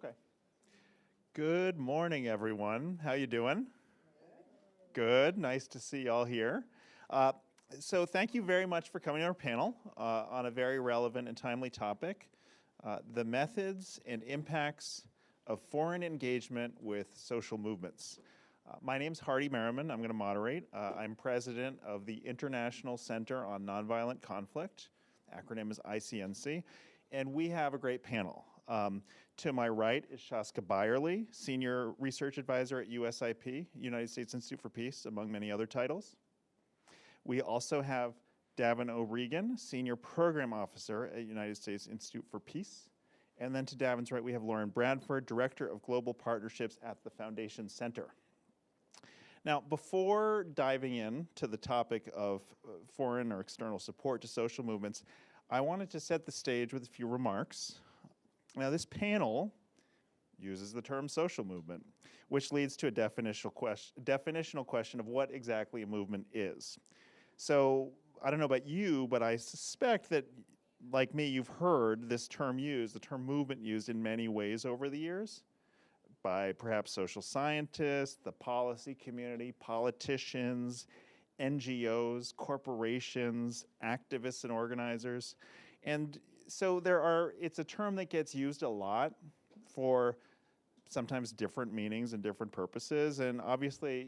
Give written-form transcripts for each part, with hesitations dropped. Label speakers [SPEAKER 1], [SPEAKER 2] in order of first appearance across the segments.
[SPEAKER 1] Okay. Good morning, everyone. How you doing? Good. Nice to see y'all here. So thank you very much for coming to our panel on a very relevant and timely topic, the methods and impacts of foreign engagement with social movements. My name's Hardy Merriman. I'm going to moderate. I'm president of the International Center on Nonviolent Conflict. Acronym is ICNC. And we have a great panel. To my right is Shaska Byerly, Senior Research Advisor at USIP, United States Institute for Peace, among many other titles. We also have Davin O'Regan, Senior Program Officer at United States Institute for Peace. And then to Davin's right, we have Lauren Bradford, Director of Global Partnerships at the Foundation Center. Now, before diving in to the topic of foreign or external support to social movements, I wanted to set the stage with a few remarks. Now, this panel uses the term social movement, which leads to a definitional question of what exactly a movement is. So, I don't know about you, but I suspect that, like me, you've heard this term used, the term movement used in many ways over the years by perhaps social scientists, the policy community, politicians, NGOs, corporations, activists and organizers. And so it's a term that gets used a lot for sometimes different meanings and different purposes. And obviously,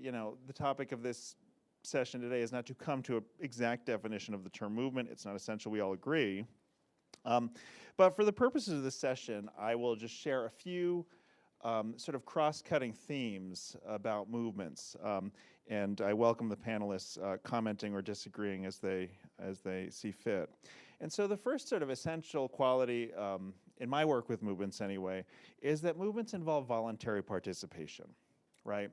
[SPEAKER 1] the topic of this session today is not to come to an exact definition of the term movement. It's not essential, we all agree. But for the purposes of this session, I will just share a few sort of cross-cutting themes about movements. And I welcome the panelists commenting or disagreeing as they see fit. And so the first sort of essential quality in my work with movements anyway is that movements involve voluntary participation, right?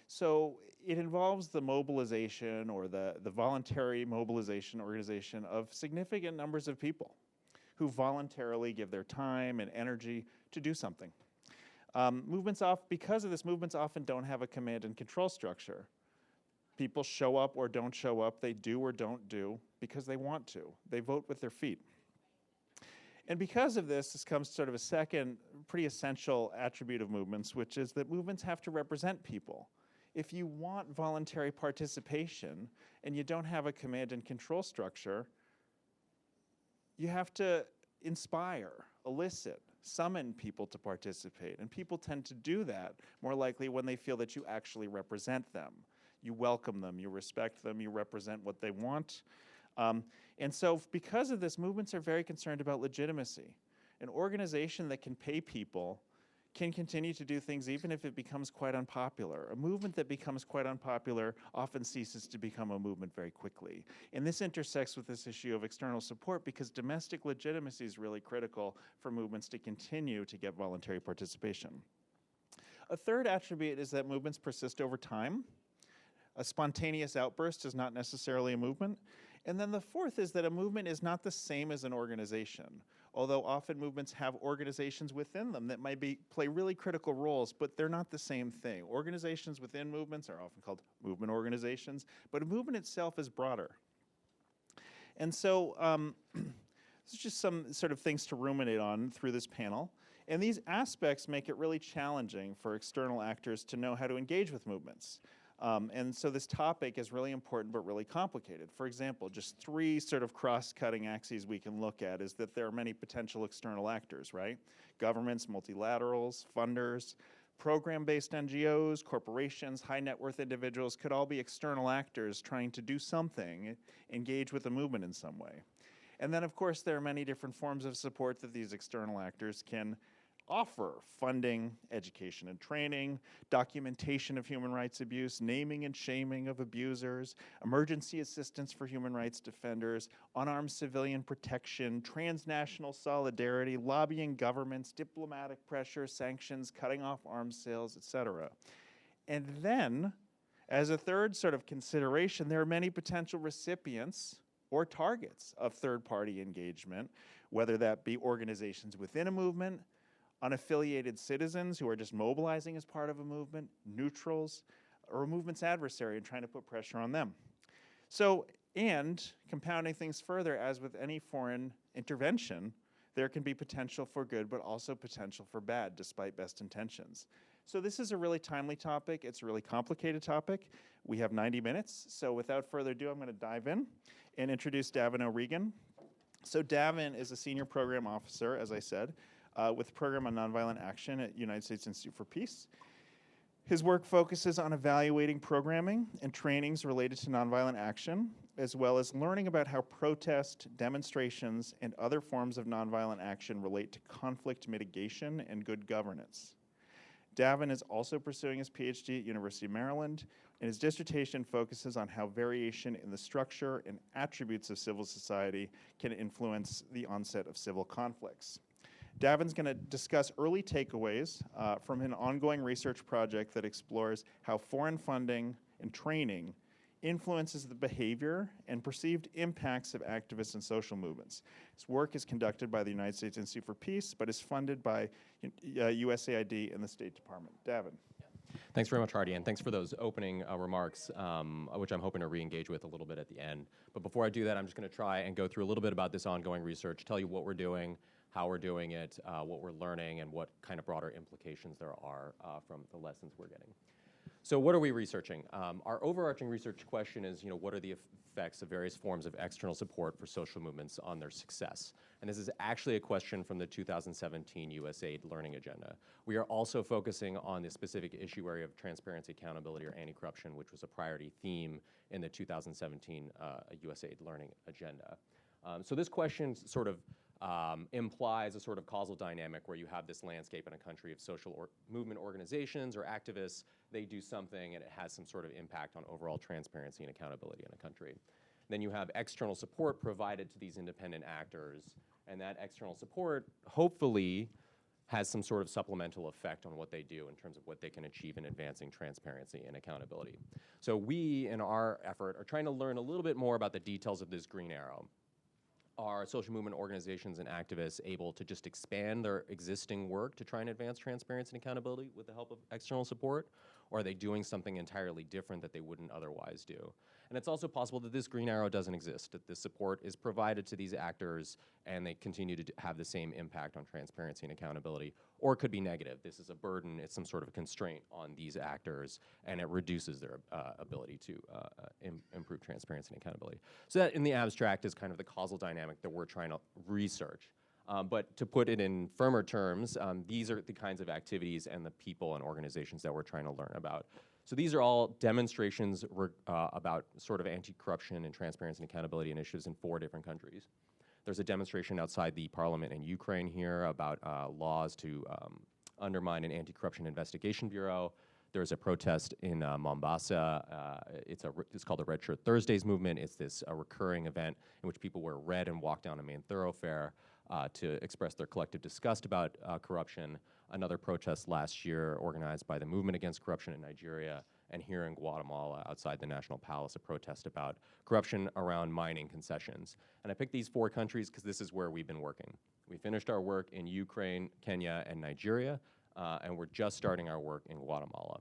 [SPEAKER 1] So it involves the mobilization or the voluntary mobilization organization of significant numbers of people who voluntarily give their time and energy to do something. Because of this, movements often don't have a command and control structure. People show up or don't show up, they do or don't do because they want to. They vote with their feet. And because of this comes sort of a second pretty essential attribute of movements, which is that movements have to represent people. If you want voluntary participation and you don't have a command and control structure, you have to inspire, elicit, summon people to participate. And people tend to do that more likely when they feel that you actually represent them. You welcome them, you respect them, you represent what they want. And so because of this, movements are very concerned about legitimacy. An organization that can pay people can continue to do things even if it becomes quite unpopular. A movement that becomes quite unpopular often ceases to become a movement very quickly. And this intersects with this issue of external support because domestic legitimacy is really critical for movements to continue to get voluntary participation. A third attribute is that movements persist over time. A spontaneous outburst is not necessarily a movement. And then the fourth is that a movement is not the same as an organization, although often movements have organizations within them that might play really critical roles, but they're not the same thing. Organizations within movements are often called movement organizations, but a movement itself is broader. And so this is just some sort of things to ruminate on through this panel. And these aspects make it really challenging for external actors to know how to engage with movements. And so this topic is really important but really complicated. For example, just three sort of cross-cutting axes we can look at is that there are many potential external actors, right? Governments, multilaterals, funders, program-based NGOs, corporations, high-net-worth individuals could all be external actors trying to do something, engage with a movement in some way. And then, of course, there are many different forms of support that these external actors can offer: funding, education and training, documentation of human rights abuse, naming and shaming of abusers, emergency assistance for human rights defenders, unarmed civilian protection, transnational solidarity, lobbying governments, diplomatic pressure, sanctions, cutting off arms sales, etc. And then, as a third sort of consideration, there are many potential recipients or targets of third-party engagement, whether that be organizations within a movement, unaffiliated citizens who are just mobilizing as part of a movement, neutrals, or a movement's adversary and trying to put pressure on them. So, and compounding things further, as with any foreign intervention, there can be potential for good, but also potential for bad, despite best intentions. So this is a really timely topic. It's a really complicated topic. We have 90 minutes. So without further ado, I'm going to dive in and introduce Davin O'Regan. So Davin is a senior program officer, as I said, with the program on nonviolent action at United States Institute for Peace. His work focuses on evaluating programming and trainings related to nonviolent action, as well as learning about how protest, demonstrations, and other forms of nonviolent action relate to conflict mitigation and good governance. Davin is also pursuing his PhD at University of Maryland, and his dissertation focuses on how variation in the structure and attributes of civil society can influence the onset of civil conflicts. Davin's going to discuss early takeaways from an ongoing research project that explores how foreign funding and training influences the behavior and perceived impacts of activists and social movements. His work is conducted by the United States Institute for Peace, but is funded by USAID and the State Department. Davin.
[SPEAKER 2] Thanks very much, Hardy, and thanks for those opening remarks, which I'm hoping to re-engage with a little bit at the end. But before I do that, I'm just going to try and go through a little bit about this ongoing research, tell you what we're doing, how we're doing it, what we're learning, and what kind of broader implications there are from the lessons we're getting. So what are we researching? Our overarching research question is, what are the effects of various forms of external support for social movements on their success? And this is actually a question from the 2017 USAID Learning Agenda. We are also focusing on the specific issue area of transparency, accountability, or anti-corruption, which was a priority theme in the 2017 USAID Learning Agenda. So this question sort of implies a sort of causal dynamic where you have this landscape in a country of social movement organizations or activists. They do something and it has some sort of impact on overall transparency and accountability in a country. Then you have external support provided to these independent actors, and that external support hopefully has some sort of supplemental effect on what they do in terms of what they can achieve in advancing transparency and accountability. So we, in our effort, are trying to learn a little bit more about the details of this green arrow. Are social movement organizations and activists able to just expand their existing work to try and advance transparency and accountability with the help of external support? Or are they doing something entirely different that they wouldn't otherwise do? And it's also possible that this green arrow doesn't exist, that this support is provided to these actors and they continue to have the same impact on transparency and accountability, or it could be negative. This is a burden, it's some sort of constraint on these actors, and it reduces their ability to improve transparency and accountability. So that, in the abstract, is kind of the causal dynamic that we're trying to research. But to put it in firmer terms, these are the kinds of activities and the people and organizations that we're trying to learn about. So these are all demonstrations about sort of anti-corruption and transparency and accountability initiatives in 4 different countries. There's a demonstration outside the parliament in Ukraine here about laws to undermine an anti-corruption investigation bureau. There's a protest in Mombasa. It's called the Red Shirt Thursdays movement. It's this recurring event in which people wear red and walk down a main thoroughfare to express their collective disgust about corruption. Another protest last year organized by the Movement Against Corruption in Nigeria, and here in Guatemala outside the National Palace, a protest about corruption around mining concessions. And I picked these 4 countries because this is where we've been working. We finished our work in Ukraine, Kenya, and Nigeria, and we're just starting our work in Guatemala.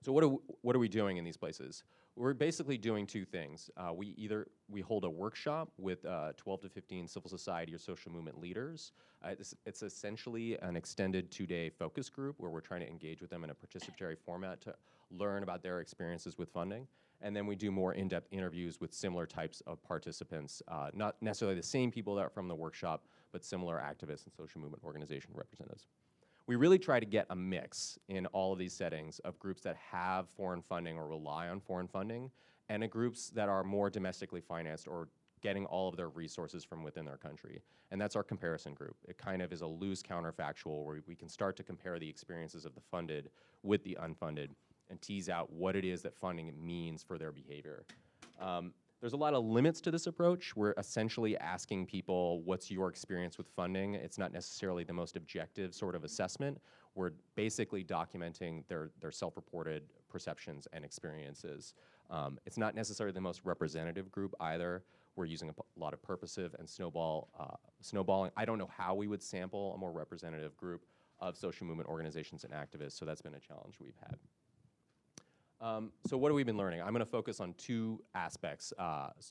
[SPEAKER 2] So what are we doing in these places? We're basically doing 2 things. We hold a workshop with 12 to 15 civil society or social movement leaders. It's essentially an extended 2-day focus group where we're trying to engage with them in a participatory format to learn about their experiences with funding. And then we do more in-depth interviews with similar types of participants, not necessarily the same people that are from the workshop, but similar activists and social movement organization representatives. We really try to get a mix in all of these settings of groups that have foreign funding or rely on foreign funding, and groups that are more domestically financed or getting all of their resources from within their country. And that's our comparison group. It kind of is a loose counterfactual where we can start to compare the experiences of the funded with the unfunded and tease out what it is that funding means for their behavior. There's a lot of limits to this approach. We're essentially asking people, what's your experience with funding? It's not necessarily the most objective sort of assessment. We're basically documenting their self-reported perceptions and experiences. It's not necessarily the most representative group either. We're using a lot of purposive and snowballing. I don't know how we would sample a more representative group of social movement organizations and activists, so that's been a challenge we've had. So what have we been learning? I'm going to focus on two aspects,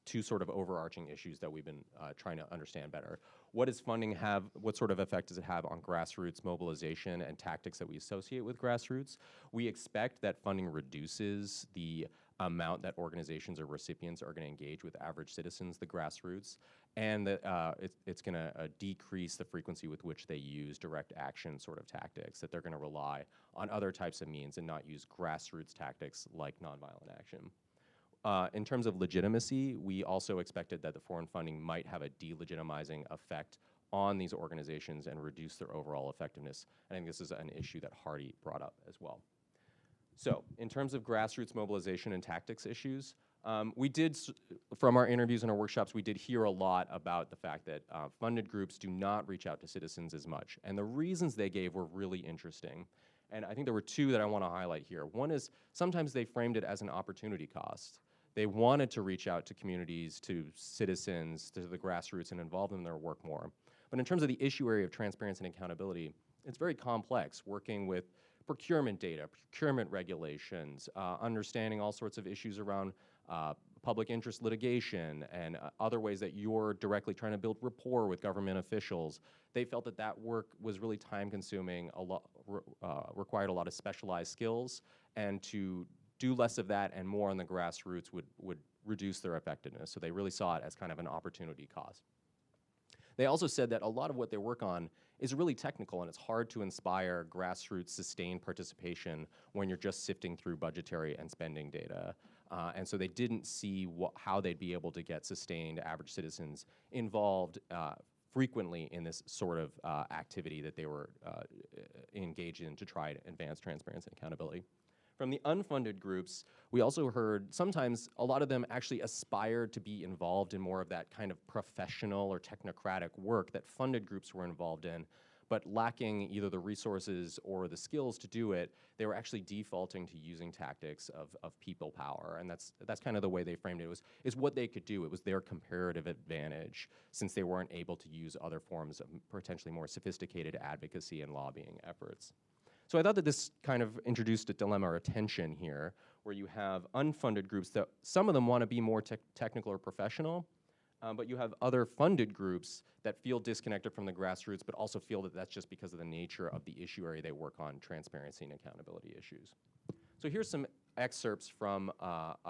[SPEAKER 2] two sort of overarching issues that we've been trying to understand better. What does funding have, what sort of effect does it have on grassroots mobilization and tactics that we associate with grassroots? We expect that funding reduces the amount that organizations or recipients are going to engage with average citizens, the grassroots, and that it's going to decrease the frequency with which they use direct action sort of tactics, that they're going to rely on other types of means and not use grassroots tactics like nonviolent action. In terms of legitimacy, we also expected that the foreign funding might have a delegitimizing effect on these organizations and reduce their overall effectiveness. I think this is an issue that Hardy brought up as well. So, in terms of grassroots mobilization and tactics issues, we did, from our interviews and our workshops, we did hear a lot about the fact that funded groups do not reach out to citizens as much. And the reasons they gave were really interesting. And I think there were two that I want to highlight here. One is sometimes they framed it as an opportunity cost. They wanted to reach out to communities, to citizens, to the grassroots, and involve them in their work more. But in terms of the issue area of transparency and accountability, it's very complex, working with procurement data, procurement regulations, understanding all sorts of issues around public interest litigation and other ways that you're directly trying to build rapport with government officials. They felt that that work was really time-consuming, required a lot of specialized skills, and to do less of that and more on the grassroots would reduce their effectiveness. So they really saw it as kind of an opportunity cost. They also said that a lot of what they work on is really technical, and it's hard to inspire grassroots sustained participation when you're just sifting through budgetary and spending data. And so they didn't see how they'd be able to get sustained average citizens involved frequently in this sort of activity that they were engaged in to try to advance transparency and accountability. From the unfunded groups, we also heard sometimes a lot of them actually aspired to be involved in more of that kind of professional or technocratic work that funded groups were involved in, but lacking either the resources or the skills to do it, they were actually defaulting to using tactics of people power. And that's kind of the way they framed it. It's what they could do. It was their comparative advantage, since they weren't able to use other forms of potentially more sophisticated advocacy and lobbying efforts. So I thought that this kind of introduced a dilemma or a tension here, where you have unfunded groups that some of them want to be more technical or professional, but you have other funded groups that feel disconnected from the grassroots, but also feel that that's just because of the nature of the issue area they work on, transparency and accountability issues. So here's some excerpts from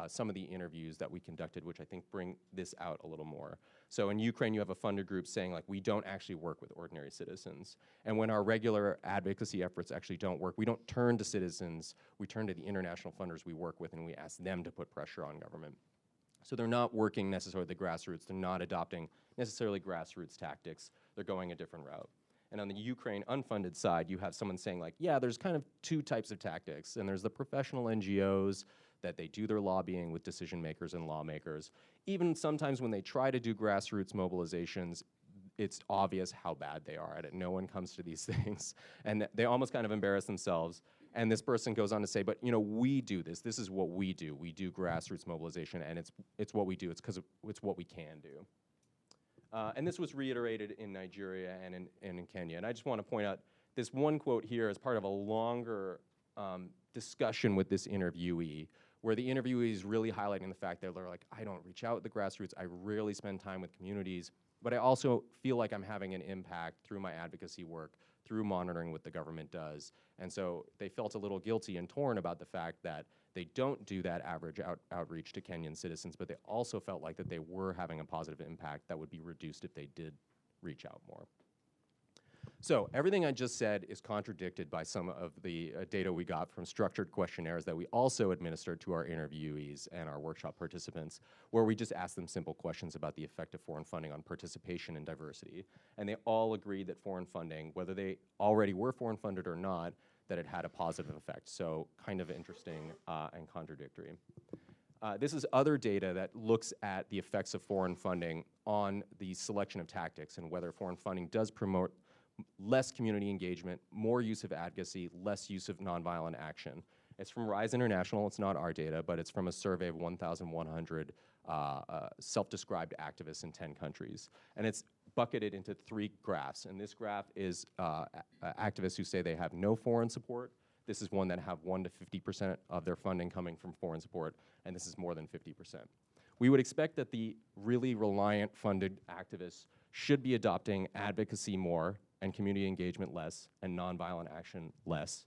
[SPEAKER 2] some of the interviews that we conducted, which I think bring this out a little more. So in Ukraine, you have a funded group saying, like, we don't actually work with ordinary citizens. And when our regular advocacy efforts actually don't work, we don't turn to citizens, we turn to the international funders we work with, and we ask them to put pressure on government. So they're not working necessarily the grassroots, they're not adopting necessarily grassroots tactics, they're going a different route. And on the Ukraine unfunded side, you have someone saying, like, yeah, there's kind of two types of tactics, and there's the professional NGOs that they do their lobbying with decision makers and lawmakers. Even sometimes when they try to do grassroots mobilizations, it's obvious how bad they are at it. No one comes to these things, and they almost kind of embarrass themselves. And this person goes on to say, but, you know, we do this. This is what we do. We do grassroots mobilization, and it's what we do. It's because it's what we can do. And this was reiterated in Nigeria and in Kenya. And I just want to point out this one quote here as part of a longer discussion with this interviewee, where the interviewee is really highlighting the fact that they're like, I don't reach out with the grassroots, I rarely spend time with communities, but I also feel like I'm having an impact through my advocacy work, through monitoring what the government does. And so they felt a little guilty and torn about the fact that they don't do that average outreach to Kenyan citizens, but they also felt like that they were having a positive impact that would be reduced if they did reach out more. So everything I just said is contradicted by some of the data we got from structured questionnaires that we also administered to our interviewees and our workshop participants, where we just asked them simple questions about the effect of foreign funding on participation and diversity. And they all agreed that foreign funding, whether they already were foreign funded or not, that it had a positive effect. So kind of interesting and contradictory. This is other data that looks at the effects of foreign funding on the selection of tactics and whether foreign funding does promote less community engagement, more use of advocacy, less use of nonviolent action. It's from RISE International. It's not our data, but it's from a survey of 1,100 self-described activists in 10 countries. And it's bucketed into 3 graphs. And this graph is activists who say they have no foreign support. This is one that have 1 to 50% of their funding coming from foreign support, and this is more than 50%. We would expect that the really reliant funded activists should be adopting advocacy more and community engagement less and nonviolent action less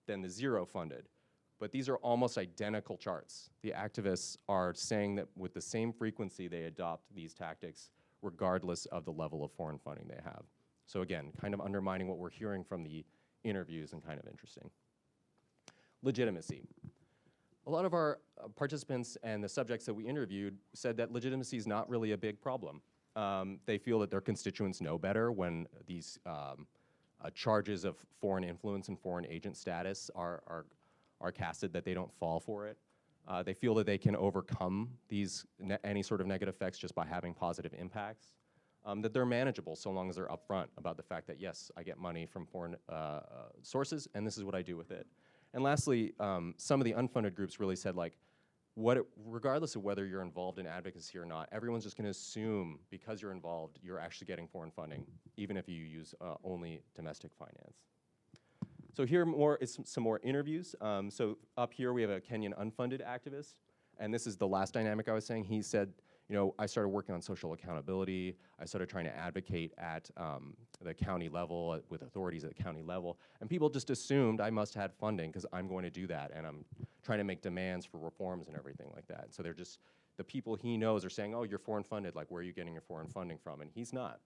[SPEAKER 2] than the zero funded. But these are almost identical charts. The activists are saying that with the same frequency they adopt these tactics regardless of the level of foreign funding they have. So again, kind of undermining what we're hearing from the interviews and kind of interesting. Legitimacy. A lot of our participants and the subjects that we interviewed said that legitimacy is not really a big problem. They feel that their constituents know better when these charges of foreign influence and foreign agent status are casted, that they don't fall for it. They feel that they can overcome these any sort of negative effects just by having positive impacts. That they're manageable so long as they're upfront about the fact that, yes, I get money from foreign sources, and this is what I do with it. And lastly, some of the unfunded groups really said, like, regardless of whether you're involved in advocacy or not, everyone's just going to assume because you're involved, you're actually getting foreign funding, even if you use only domestic finance. So here is some more interviews. So up here we have a Kenyan unfunded activist, and this is the last dynamic I was saying. He said, you know, I started working on social accountability. I started trying to advocate at the county level, with authorities at the county level, and people just assumed I must have funding because I'm going to do that, and I'm trying to make demands for reforms and everything like that. So they're just, the people he knows are saying, oh, you're foreign funded, like where are you getting your foreign funding from? And he's not.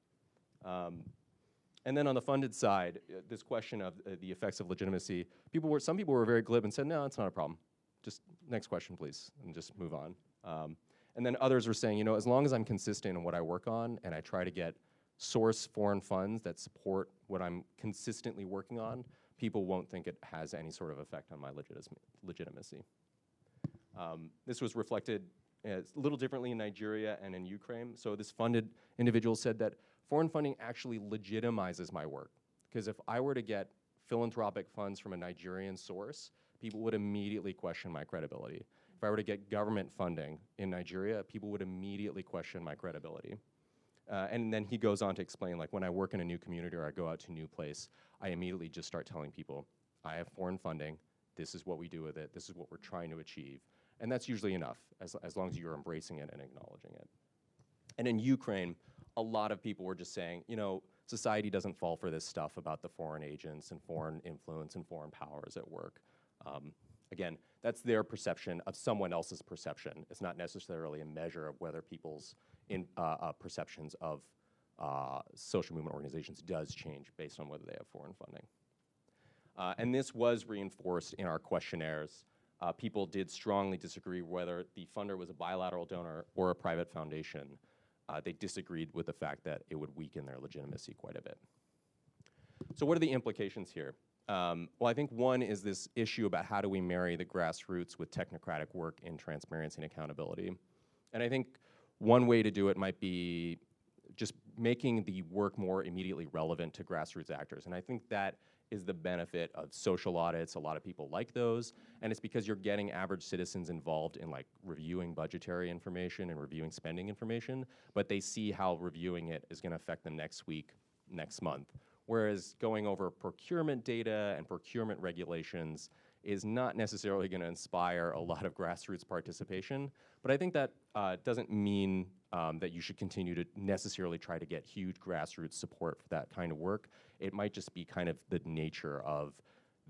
[SPEAKER 2] And then on the funded side, this question of the effects of legitimacy, some people were very glib and said, no, it's not a problem. Just next question, please, and just move on. And then others were saying, you know, as long as I'm consistent in what I work on and I try to get source foreign funds that support what I'm consistently working on, people won't think it has any sort of effect on my legitimacy. This was reflected a little differently in Nigeria and in Ukraine. So this funded individual said that foreign funding actually legitimizes my work. Because if I were to get philanthropic funds from a Nigerian source, people would immediately question my credibility. If I were to get government funding in Nigeria, people would immediately question my credibility. And then he goes on to explain, like, when I work in a new community or I go out to a new place, I immediately just start telling people, I have foreign funding, this is what we do with it, this is what we're trying to achieve. And that's usually enough, as long as you're embracing it and acknowledging it. And in Ukraine, a lot of people were just saying, you know, society doesn't fall for this stuff about the foreign agents and foreign influence and foreign powers at work. Again, that's their perception of someone else's perception. It's not necessarily a measure of whether people's perceptions of social movement organizations does change based on whether they have foreign funding. And this was reinforced in our questionnaires. People did strongly disagree whether the funder was a bilateral donor or a private foundation. They disagreed with the fact that it would weaken their legitimacy quite a bit. So what are the implications here? Well, I think one is this issue about how do we marry the grassroots with technocratic work in transparency and accountability. And I think one way to do it might be just making the work more immediately relevant to grassroots actors. And I think that is the benefit of social audits. A lot of people like those, and it's because you're getting average citizens involved in, like, reviewing budgetary information and reviewing spending information, but they see how reviewing it is going to affect them next week, next month. Whereas going over procurement data and procurement regulations is not necessarily going to inspire a lot of grassroots participation. But I think that doesn't mean that you should continue to necessarily try to get huge grassroots support for that kind of work. It might just be kind of the nature of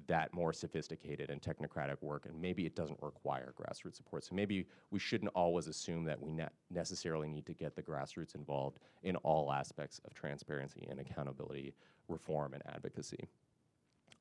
[SPEAKER 2] that more sophisticated and technocratic work, and maybe it doesn't require grassroots support. So maybe we shouldn't always assume that we necessarily need to get the grassroots involved in all aspects of transparency and accountability, reform, and advocacy.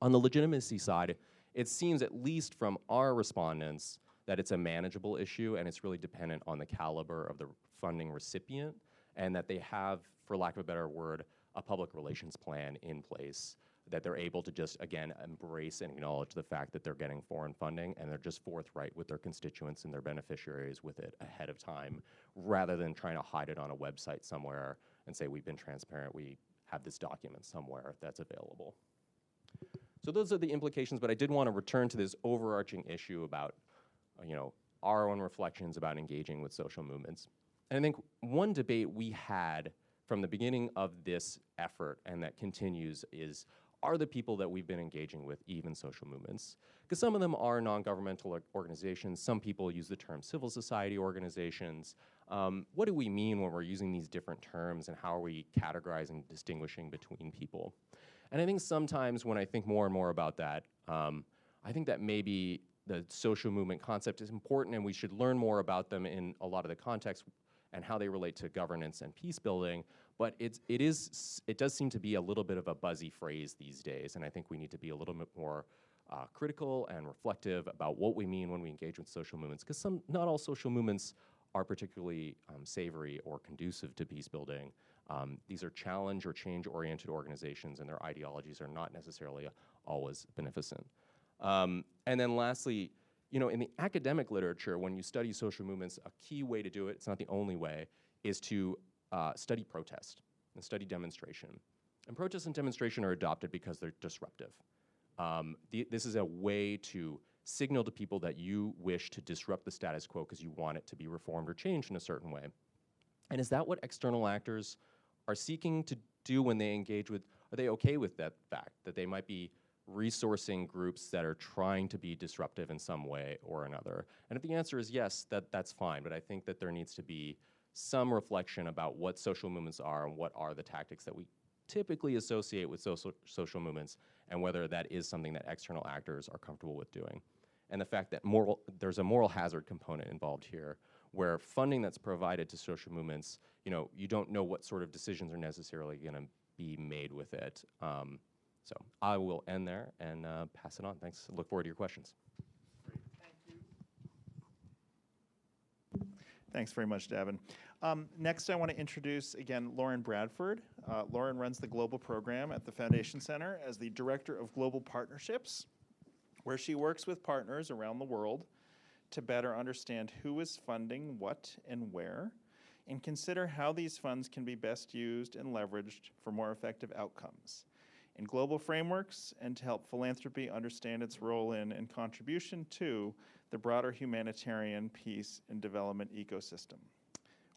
[SPEAKER 2] On the legitimacy side, it seems, at least from our respondents, that it's a manageable issue and it's really dependent on the caliber of the funding recipient, and that they have, for lack of a better word, a public relations plan in place, that they're able to just, again, embrace and acknowledge the fact that they're getting foreign funding, and they're just forthright with their constituents and their beneficiaries with it ahead of time, rather than trying to hide it on a website somewhere and say, we've been transparent, we have this document somewhere that's available. So those are the implications, but I did want to return to this overarching issue about, you know, our own reflections about engaging with social movements. And I think one debate we had from the beginning of this effort, and that continues, is, are the people that we've been engaging with even social movements? Because some of them are non-governmental organizations. Some people use the term civil society organizations. What do we mean when we're using these different terms, and how are we categorizing, distinguishing between people? And I think sometimes when I think more and more about that, I think that maybe the social movement concept is important, and we should learn more about them in a lot of the context and how they relate to governance and peace building. But it does seem to be a little bit of a buzzy phrase these days, and I think we need to be a little bit more critical and reflective about what we mean when we engage with social movements, because not all social movements are particularly savory or conducive to peace building. These are challenge or change-oriented organizations, and their ideologies are not necessarily always beneficent. And then lastly, in the academic literature, when you study social movements, a key way to do it, it's not the only way, is to study protest and study demonstration. And protest and demonstration are adopted because they're disruptive. This is a way to signal to people that you wish to disrupt the status quo because you want it to be reformed or changed in a certain way. And is that what external actors are seeking to do when they engage with, are they okay with that fact, that they might be resourcing groups that are trying to be disruptive in some way or another? And if the answer is yes, that's fine, but I think that there needs to be some reflection about what social movements are and what are the tactics that we typically associate with social movements, and whether that is something that external actors are comfortable with doing. And the fact that there's a moral hazard component involved here, where funding that's provided to social movements, you don't know what sort of decisions are necessarily going to be made with it. So I will end there and pass it on. Thanks. Look forward to your questions.
[SPEAKER 1] Thanks very much, Davin. Next, I want to introduce, again, Lauren Bradford. Lauren runs the global program at the Foundation Center as the Director of Global Partnerships, where she works with partners around the world to better understand who is funding what and where, and consider how these funds can be best used and leveraged for more effective outcomes in global frameworks, and to help philanthropy understand its role in and contribution to the broader humanitarian peace and development ecosystem,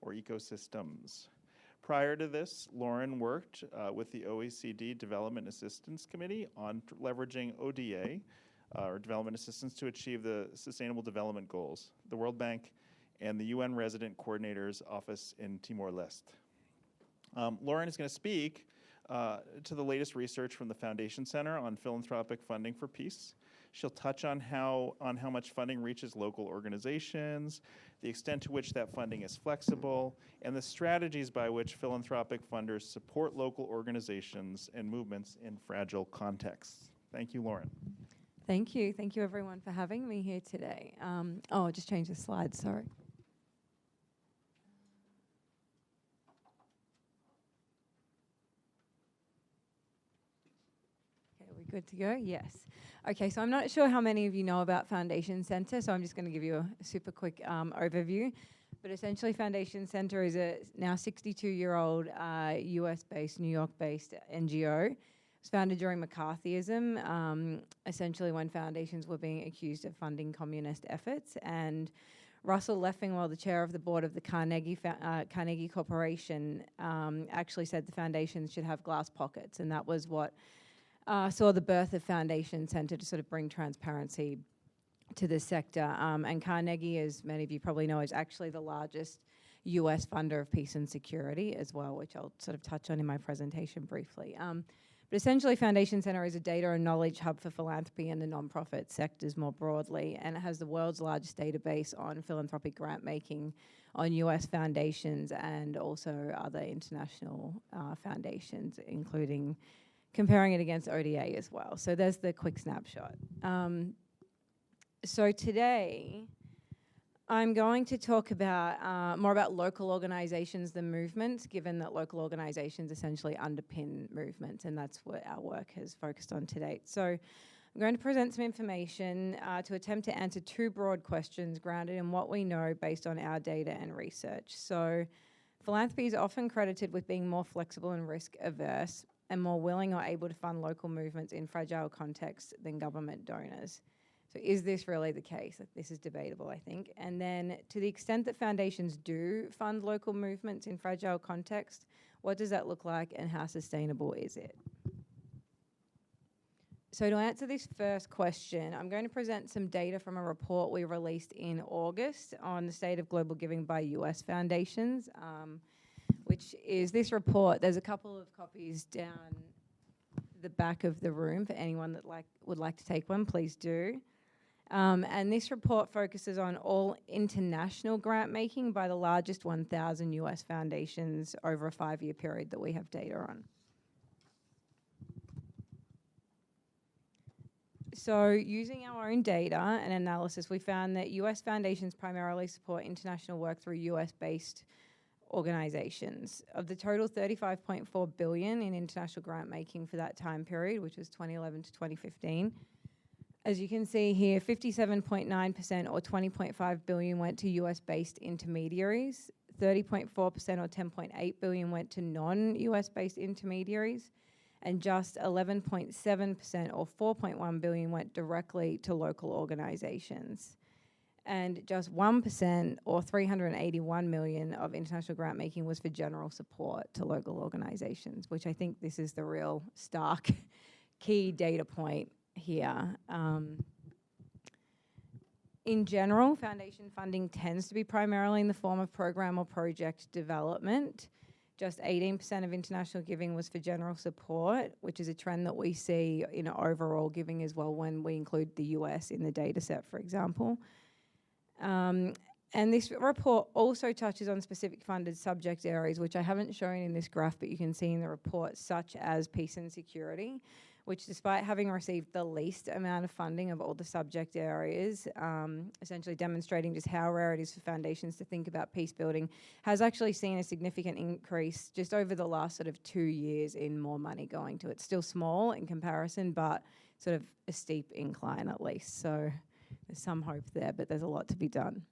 [SPEAKER 1] or ecosystems. Prior to this, Lauren worked with the OECD Development Assistance Committee on leveraging ODA, or development assistance, to achieve the Sustainable Development Goals, the World Bank, and the UN Resident Coordinator's Office in Timor-Leste. Lauren is going to speak to the latest research from the Foundation Center on philanthropic funding for peace. She'll touch on how much funding reaches local organizations, the extent to which that funding is flexible, and the strategies by which philanthropic funders support local organizations and movements in fragile contexts. Thank you, Lauren.
[SPEAKER 3] Thank you. Thank you, everyone, for having me here today. I'll just change the slide, sorry. Good to go? Yes. Okay, so I'm not sure how many of you know about Foundation Center, so I'm just going to give you a super quick overview. But essentially, Foundation Center is a now 62-year-old US-based, New York-based NGO. It was founded during McCarthyism, essentially when foundations were being accused of funding communist efforts. And Russell Leffingwell, the chair of the board of the Carnegie Corporation, actually said the foundations should have glass pockets, and that was what saw the birth of Foundation Center, to sort of bring transparency to the sector. And Carnegie, as many of you probably know, is actually the largest US funder of peace and security as well, which I'll sort of touch on in my presentation briefly. But essentially, Foundation Center is a data and knowledge hub for philanthropy and the nonprofit sectors more broadly, and it has the world's largest database on philanthropic grant making on US foundations and also other international foundations, including comparing it against ODA as well. So there's the quick snapshot. So today, I'm going to talk about more about local organizations than movements, given that local organizations essentially underpin movements, and that's what our work has focused on to date. So I'm going to present some information to attempt to answer two broad questions grounded in what we know based on our data and research. So philanthropy is often credited with being more flexible and risk averse, and more willing or able to fund local movements in fragile contexts than government donors. So is this really the case? This is debatable, I think. And then to the extent that foundations do fund local movements in fragile contexts, what does that look like and how sustainable is it? So So to answer this first question, I'm going to present some data from a report we released in August on the state of global giving by US foundations, which is this report. There's a couple of copies down the back of the room for anyone that would like to take one, please do. And this report focuses on all international grant making by the largest 1,000 US foundations over a 5-year period that we have data on. So using our own data and analysis, we found that US foundations primarily support international work through US-based organizations. Of the total $35.4 billion in international grant making for that time period, which was 2011 to 2015, as you can see here, 57.9% or $20.5 billion went to US-based intermediaries, 30.4% or $10.8 billion went to non-US based intermediaries, and just 11.7% or $4.1 billion went directly to local organizations. And just 1% or $381 million of international grant making was for general support to local organizations, which I think this is the real stark key data point here. In general, foundation funding tends to be primarily in the form of program or project development. Just 18% of international giving was for general support, which is a trend that we see in overall giving as well when we include the US in the data set, for example. And this report also touches on specific funded subject areas, which I haven't shown in this graph, but you can see in the report, such as peace and security, which despite having received the least amount of funding of all the subject areas, essentially demonstrating just how rare it is for foundations to think about peace building, has actually seen a significant increase just over the last sort of 2 years in more money going to it. Still small in comparison, but sort of a steep incline at least. So there's some hope there, but there's a lot to be done.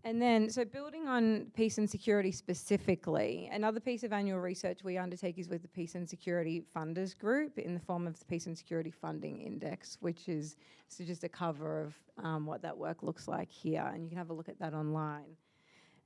[SPEAKER 3] And then, so building on peace and security specifically, another piece of annual research we undertake is with the Peace and Security Funders Group in the form of the Peace and Security Funding Index, which is so just a cover of what that work looks like here, and you can have a look at that online.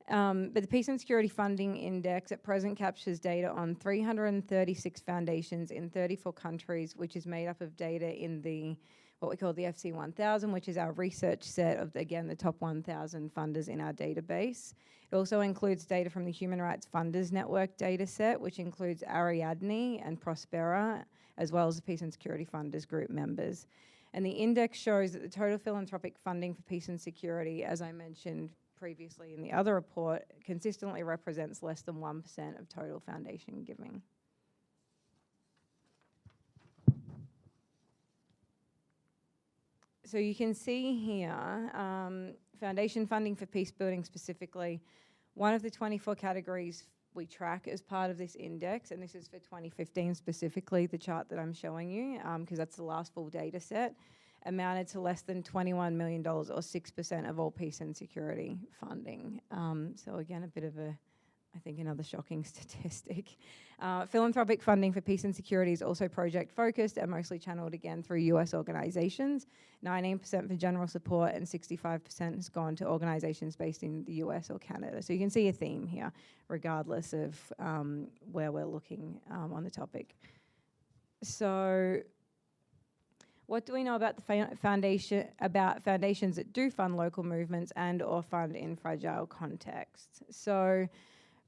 [SPEAKER 3] But the Peace and Security Funding Index at present captures data on 336 foundations in 34 countries, which is made up of data in the what we call the FC 1000, which is our research set of, again, the top 1,000 funders in our database. It also includes data from the Human Rights Funders Network data set, which includes Ariadne and Prospera, as well as the Peace and Security Funders Group members. And the index shows that the total philanthropic funding for peace and security, as I mentioned previously in the other report, consistently represents less than 1% of total foundation giving. So you can see here, foundation funding for peace building specifically, one of the 24 categories we track as part of this index, and this is for 2015 specifically, the chart that I'm showing you, because that's the last full data set, amounted to less than $21 million or 6% of all peace and security funding. So again, a bit of a, I think, another shocking statistic. Philanthropic funding for peace and security is also project-focused and mostly channeled again through US organizations. 19% for general support and 65% has gone to organizations based in the US or Canada. So you can see a theme here, regardless of where we're looking on the topic. So what do we know about the foundations that do fund local movements and or fund in fragile contexts? So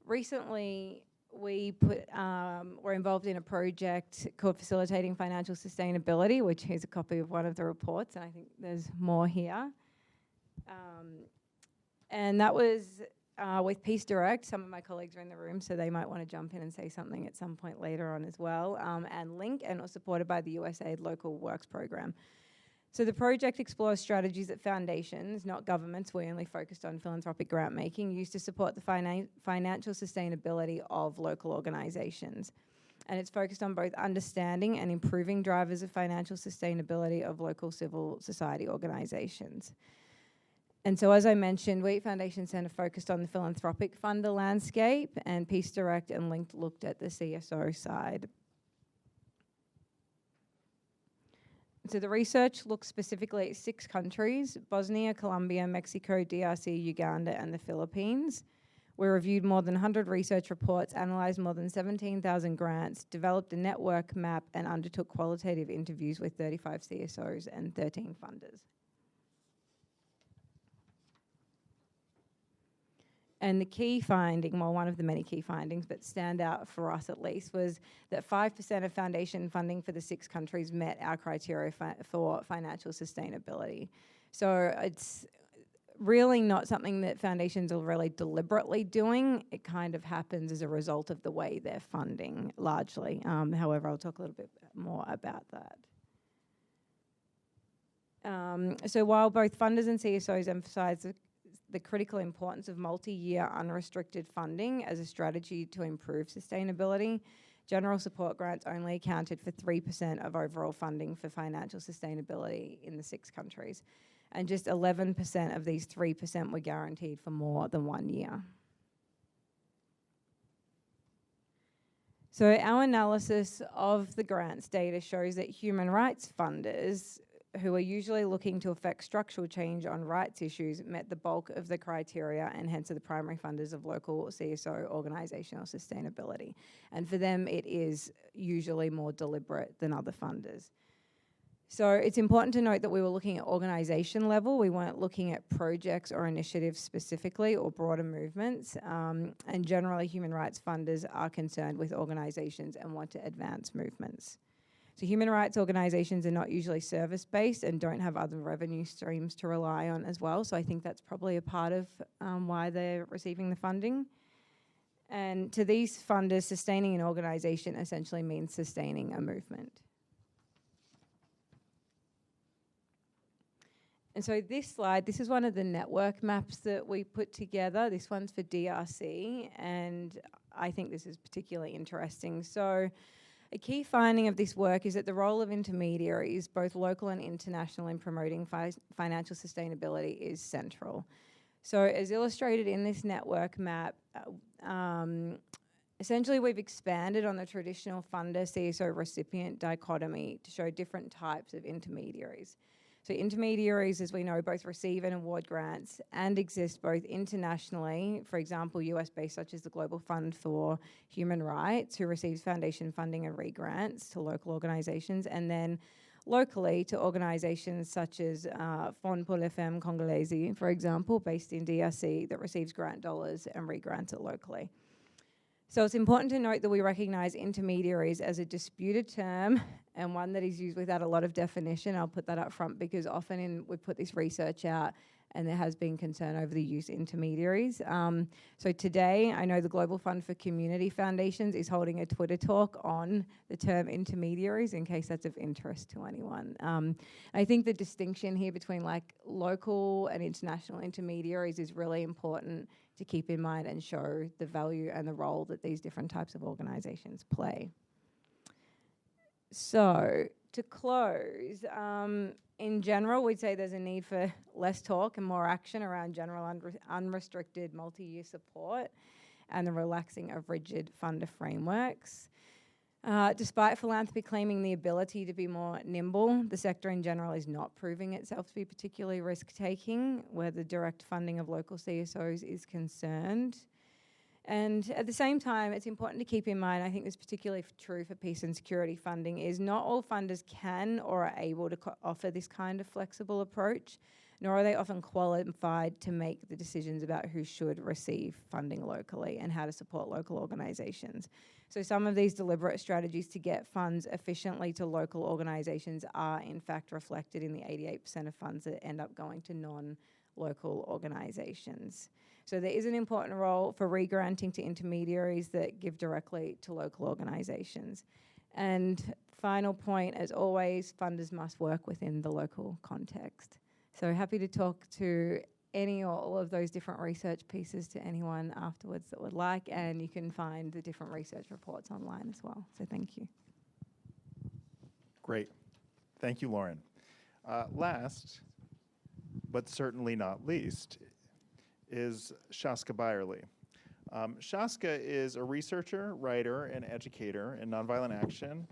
[SPEAKER 3] recently, we were involved in a project called Facilitating Financial Sustainability, which is a copy of one of the reports, and I think there's more here. And that was with Peace Direct. Some of my colleagues are in the room, so they might want to jump in and say something at some point later on as well. And Link, and it was supported by the USAID Local Works Program. So the project explores strategies that foundations, not governments, we only focused on philanthropic grant making, use to support the financial sustainability of local organizations. And it's focused on both understanding and improving drivers of financial sustainability of local civil society organizations. And so as I mentioned, Wheat Foundation Centre focused on the philanthropic funder landscape, and Peace Direct and Linked looked at the CSO side. So the research looks specifically at 6 countries: Bosnia, Colombia, Mexico, DRC, Uganda, and the Philippines. We reviewed more than 100 research reports, analysed more than 17,000 grants, developed a network map, and undertook qualitative interviews with 35 CSOs and 13 funders. And the key finding, well, one of the many key findings, but stand out for us at least, was that 5% of foundation funding for the 6 countries met our criteria for financial sustainability. So it's really not something that foundations are really deliberately doing. It kind of happens as a result of the way they're funding, largely. However, I'll talk a little bit more about that. So while both funders and CSOs emphasise the critical importance of multi-year unrestricted funding as a strategy to improve sustainability, general support grants only accounted for 3% of overall funding for financial sustainability in the 6 countries. And just 11% of these 3% were guaranteed for more than 1 year. So our analysis of the grants data shows that human rights funders, who are usually looking to affect structural change on rights issues, met the bulk of the criteria and hence are the primary funders of local CSO organisational sustainability. And for them, it is usually more deliberate than other funders. So it's important to note that we were looking at organisation level. We weren't looking at projects or initiatives specifically or broader movements. And generally, human rights funders are concerned with organisations and want to advance movements. So human rights organisations are not usually service-based and don't have other revenue streams to rely on as well. So I think that's probably a part of why they're receiving the funding. And to these funders, sustaining an organisation essentially means sustaining a movement. And so this slide, this is one of the network maps that we put together. This one's for DRC, and I think this is particularly interesting. So a key finding of this work is that the role of intermediaries, both local and international, in promoting financial sustainability is central. So as illustrated in this network map, essentially we've expanded on the traditional funder-CSO recipient dichotomy to show different types of intermediaries. So intermediaries, as we know, both receive and award grants and exist both internationally, for example, US-based, such as the Global Fund for Human Rights, who receives foundation funding and re-grants to local organizations, and then locally to organizations such as Fonds pour les Femmes Congolaises, for example, based in DRC, that receives grant dollars and re-grants it locally. So it's important to note that we recognise intermediaries as a disputed term and one that is used without a lot of definition. I'll put that up front because often we put this research out and there has been concern over the use of intermediaries. So today, I know the Global Fund for Community Foundations is holding a Twitter talk on the term intermediaries, in case that's of interest to anyone. I think the distinction here between like local and international intermediaries is really important to keep in mind and show the value and the role that these different types of organizations play. So to close, in general, we'd say there's a need for less talk and more action around general unrestricted multi-year support and the relaxing of rigid funder frameworks. Despite philanthropy claiming the ability to be more nimble, the sector in general is not proving itself to be particularly risk-taking where the direct funding of local CSOs is concerned. And at the same time, it's important to keep in mind, I think this is particularly true for peace and security funding, is not all funders can or are able to offer this kind of flexible approach, nor are they often qualified to make the decisions about who should receive funding locally and how to support local organisations. So some of these deliberate strategies to get funds efficiently to local organisations are in fact reflected in the 88% of funds that end up going to non-local organisations. So there is an important role for re-granting to intermediaries that give directly to local organisations. And final point, as always, funders must work within the local context. So happy to talk to any or all of those different research pieces to anyone afterwards that would like, and you can find the different research reports online as well. So thank you.
[SPEAKER 1] Great. Thank you, Lauren. Last, but certainly not least, is Shaska Byerly. Shaska is a researcher, writer, and educator in nonviolent action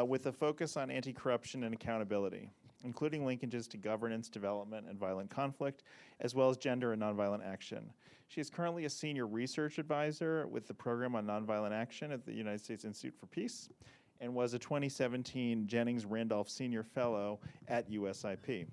[SPEAKER 1] with a focus on anti-corruption and accountability. including linkages to governance, development, and violent conflict, as well as gender and nonviolent action. She is currently a senior research advisor with the Program on Nonviolent Action at the United States Institute for Peace, and was a 2017 Jennings Randolph Senior Fellow at USIP.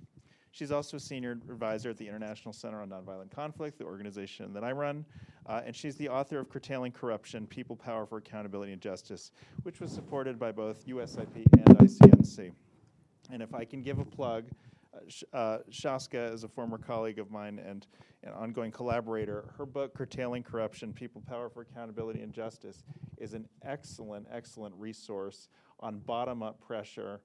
[SPEAKER 1] She's also a senior advisor at the International Center on Nonviolent Conflict, the organization that I run, and she's the author of Curtailing Corruption, People, Power for Accountability and Justice, which was supported by both USIP and ICNC. And if I can give a plug, Shaska is a former colleague of mine and an ongoing collaborator. Her book, Curtailing Corruption, People, Power for Accountability and Justice, is an excellent, excellent resource on bottom-up pressure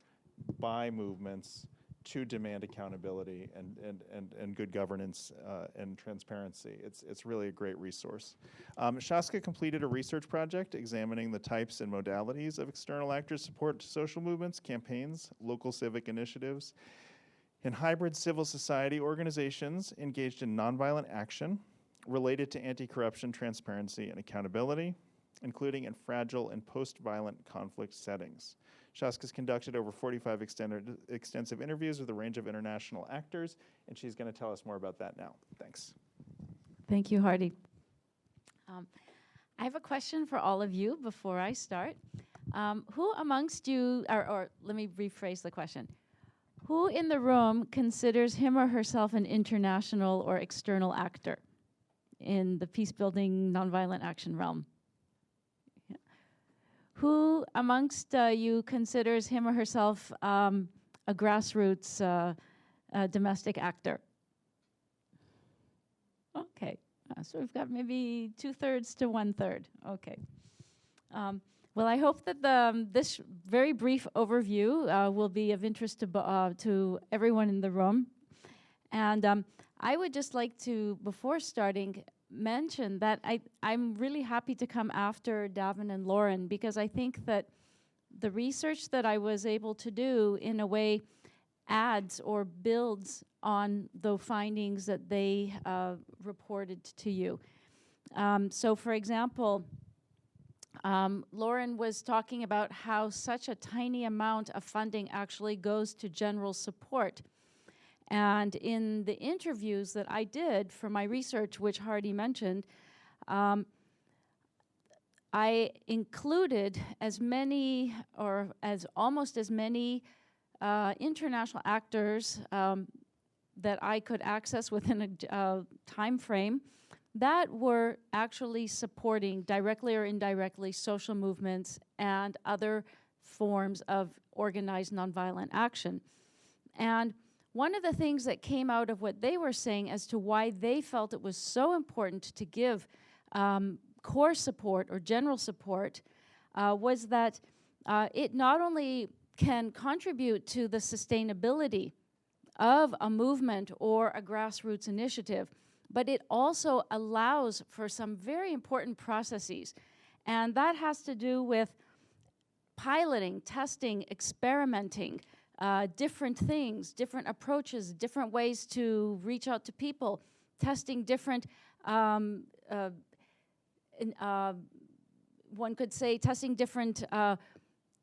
[SPEAKER 1] by movements to demand accountability and good governance and transparency. It's really a great resource. Shaska completed a research project examining the types and modalities of external actors' support to social movements, campaigns, local civic initiatives, and hybrid civil society organizations engaged in nonviolent action related to anti-corruption, transparency, and accountability, including in fragile and post-violent conflict settings. Shaska's conducted over 45 extensive interviews with a range of international actors, and she's going to tell us more about that now. Thanks.
[SPEAKER 4] Thank you, Hardy. I have a question for all of you before I start. Who amongst you, or let me rephrase the question. Who in the room considers him or herself an international or external actor in the peacebuilding nonviolent action realm? Who amongst you considers him or herself a grassroots domestic actor? Okay, so we've got maybe 2/3 to 1/3. Okay. Well, I hope that this very brief overview will be of interest to everyone in the room. And I would just like to, before starting, mention that I'm really happy to come after Davin and Lauren, because I think that the research that I was able to do in a way adds or builds on the findings that they reported to you. So for example, Lauren was talking about how such a tiny amount of funding actually goes to general support. And in the interviews that I did for my research, which Hardy mentioned, I included as many, or as almost as many international actors that I could access within a time frame that were actually supporting, directly or indirectly, social movements and other forms of organized nonviolent action. And one of the things that came out of what they were saying as to why they felt it was so important to give core support or general support was that it not only can contribute to the sustainability of a movement or a grassroots initiative, but it also allows for some very important processes. And that has to do with piloting, testing, experimenting, different things, different approaches, different ways to reach out to people, testing different, one could say testing different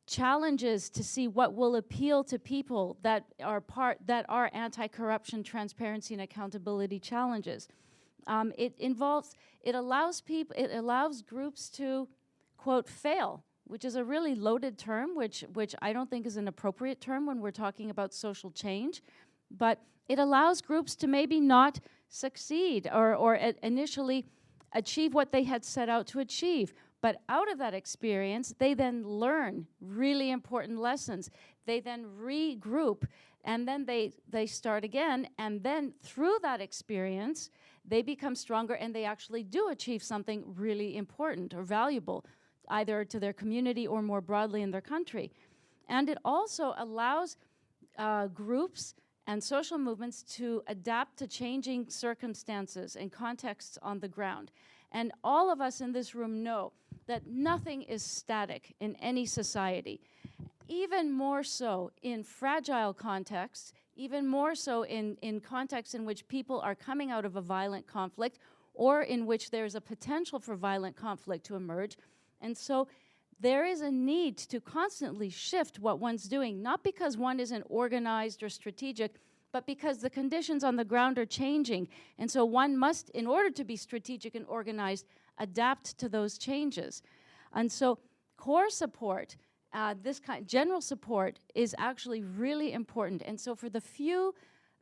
[SPEAKER 4] challenges to see what will appeal to people that are anti-corruption, transparency, and accountability challenges. It allows groups to, quote, fail, which is a really loaded term, which I don't think is an appropriate term when we're talking about social change, but it allows groups to maybe not succeed or initially achieve what they had set out to achieve. But out of that experience, they then learn really important lessons. They then regroup, and then they start again, and then through that experience, they become stronger and they actually do achieve something really important or valuable, either to their community or more broadly in their country. And it also allows groups and social movements to adapt to changing circumstances and contexts on the ground. And all of us in this room know that nothing is static in any society, even more so in fragile contexts, even more so in contexts in which people are coming out of a violent conflict or in which there's a potential for violent conflict to emerge. And so there is a need to constantly shift what one's doing, not because one isn't organized or strategic, but because the conditions on the ground are changing. And so one must, in order to be strategic and organized, adapt to those changes. And so core support, this kind general support is actually really important. And so for the few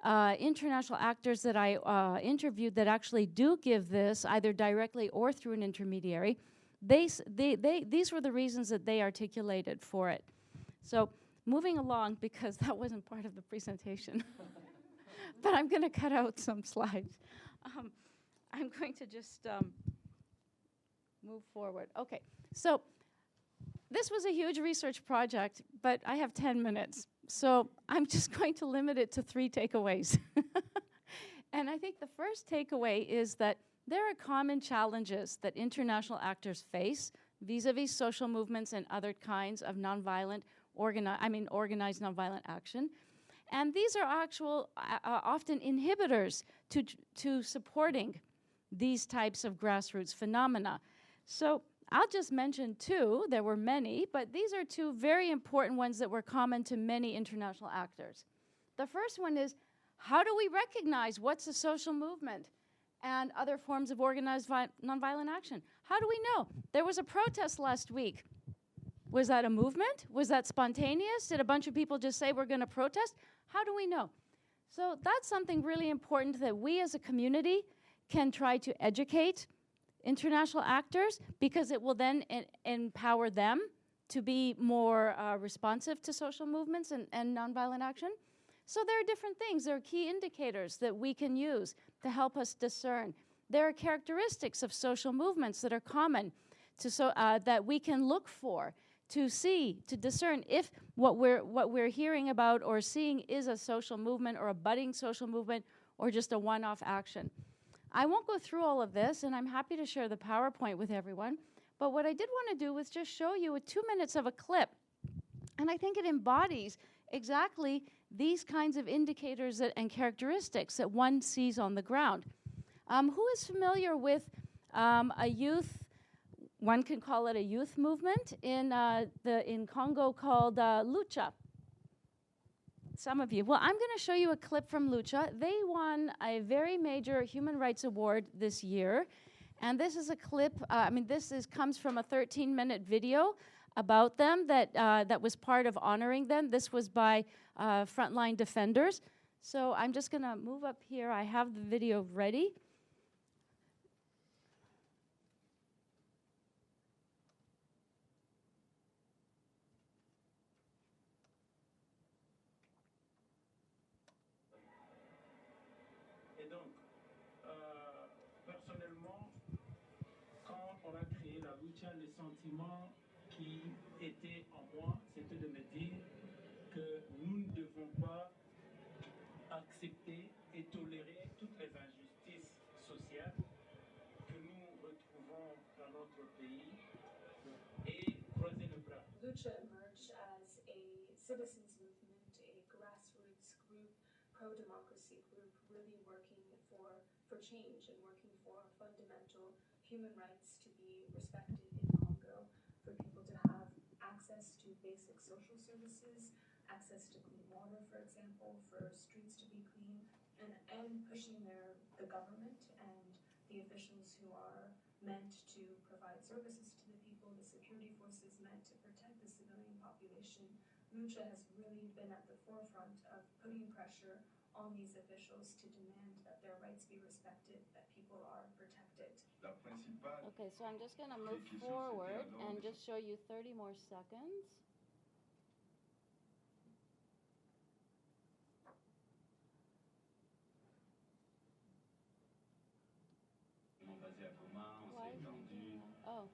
[SPEAKER 4] international actors that I interviewed that actually do give this, either directly or through an intermediary, these were the reasons that they articulated for it. So moving along, because that wasn't part of the presentation, but I'm going to cut out some slides. I'm going to just move forward. Okay, so this was a huge research project, but I have 10 minutes. So I'm just going to limit it to 3 takeaways. And I think the first takeaway is that there are common challenges that international actors face vis-a-vis social movements and other kinds of nonviolent, organized nonviolent action. And these are often inhibitors to supporting these types of grassroots phenomena. So I'll just mention 2. There were many, but these are 2 very important ones that were common to many international actors. The first one is, how do we recognize what's a social movement and other forms of organized nonviolent action? How do we know? There was a protest last week. Was that a movement? Was that spontaneous? Did a bunch of people just say we're going to protest? How do we know? So that's something really important that we as a community can try to educate international actors, because it will then empower them to be more responsive to social movements and nonviolent action. So there are different things. There are key indicators that we can use to help us discern. There are characteristics of social movements that are common that we can look for to see, to discern if what we're hearing about or seeing is a social movement or a budding social movement or just a one-off action. I won't go through all of this, and I'm happy to share the PowerPoint with everyone, but what I did want to do was just show you 2 minutes of a clip, and I think it embodies exactly these kinds of indicators and characteristics that one sees on the ground. Who is familiar with a youth, one can call it a youth movement in Congo called Lucha? Some of you. Well, I'm going to show you a clip from Lucha. They won a very major human rights award this year. And this is a clip, comes from a 13-minute video about them that was part of honoring them. This was by Frontline Defenders. So I'm just going to move up here. I have the video ready.
[SPEAKER 5] Le sentiment qui était en moi, c'était de me dire que nous ne devons pas accepter et tolérer toutes les injustices sociales que nous retrouvons dans notre pays et croiser le bras.
[SPEAKER 6] Lucha emerged as a citizens movement, a grassroots group, pro-democracy group, really working for change and working for fundamental human rights to be respected in Congo, for people to have access to basic social services, access to clean water, for example, for streets to be clean, and pushing the government and the officials who are meant to provide services to the people, the security forces meant to protect the civilian population. Lucha has really been at the forefront of putting pressure on these officials to demand that their rights be respected, that people are protected.
[SPEAKER 4] Okay, so I'm just going to move forward and just show you 30 more seconds. Oh.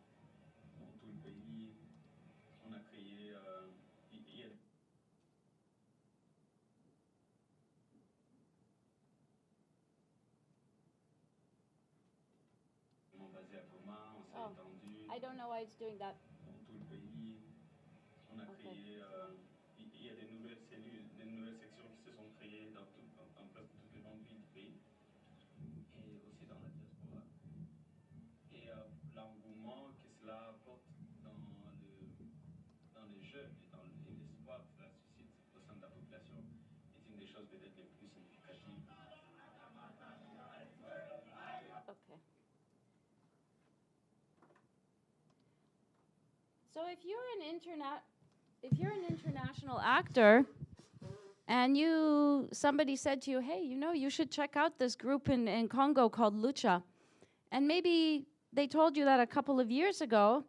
[SPEAKER 4] Oh, I don't know why it's doing that. Okay.
[SPEAKER 5] Il y a des nouvelles cellules, des nouvelles sections qui se sont créées dans presque toutes les grandes villes du pays et aussi dans la diaspora. Et l'engouement que cela apporte dans choses peut-être les plus significatives.
[SPEAKER 4] Okay. So if you're an international actor, and somebody said to you, hey, you should check out this group in Congo called Lucha, and maybe they told you that a couple of years ago,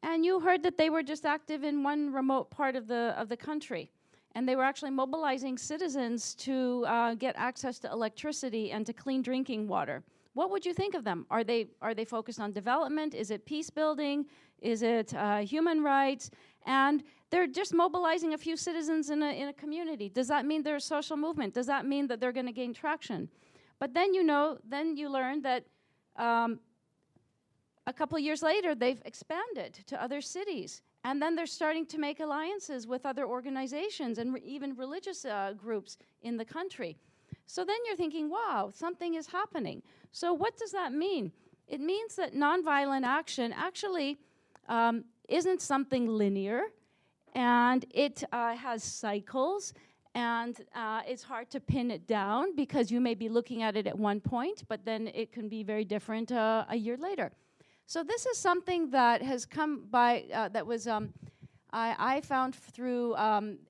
[SPEAKER 4] and you heard that they were just active in one remote part of the country, and they were actually mobilizing citizens to get access to electricity and to clean drinking water. What would you think of them? Are they focused on development? Is it peace building? Is it human rights? And they're just mobilizing a few citizens in a community. Does that mean they're a social movement? Does that mean that they're going to gain traction? But then you learn that a couple of years later, they've expanded to other cities. And then they're starting to make alliances with other organizations and even religious groups in the country. So then you're thinking, wow, something is happening. So what does that mean? It means that nonviolent action actually isn't something linear, and it has cycles, and it's hard to pin it down because you may be looking at it at one point, but then it can be very different a year later. So this is something that has come by, I found through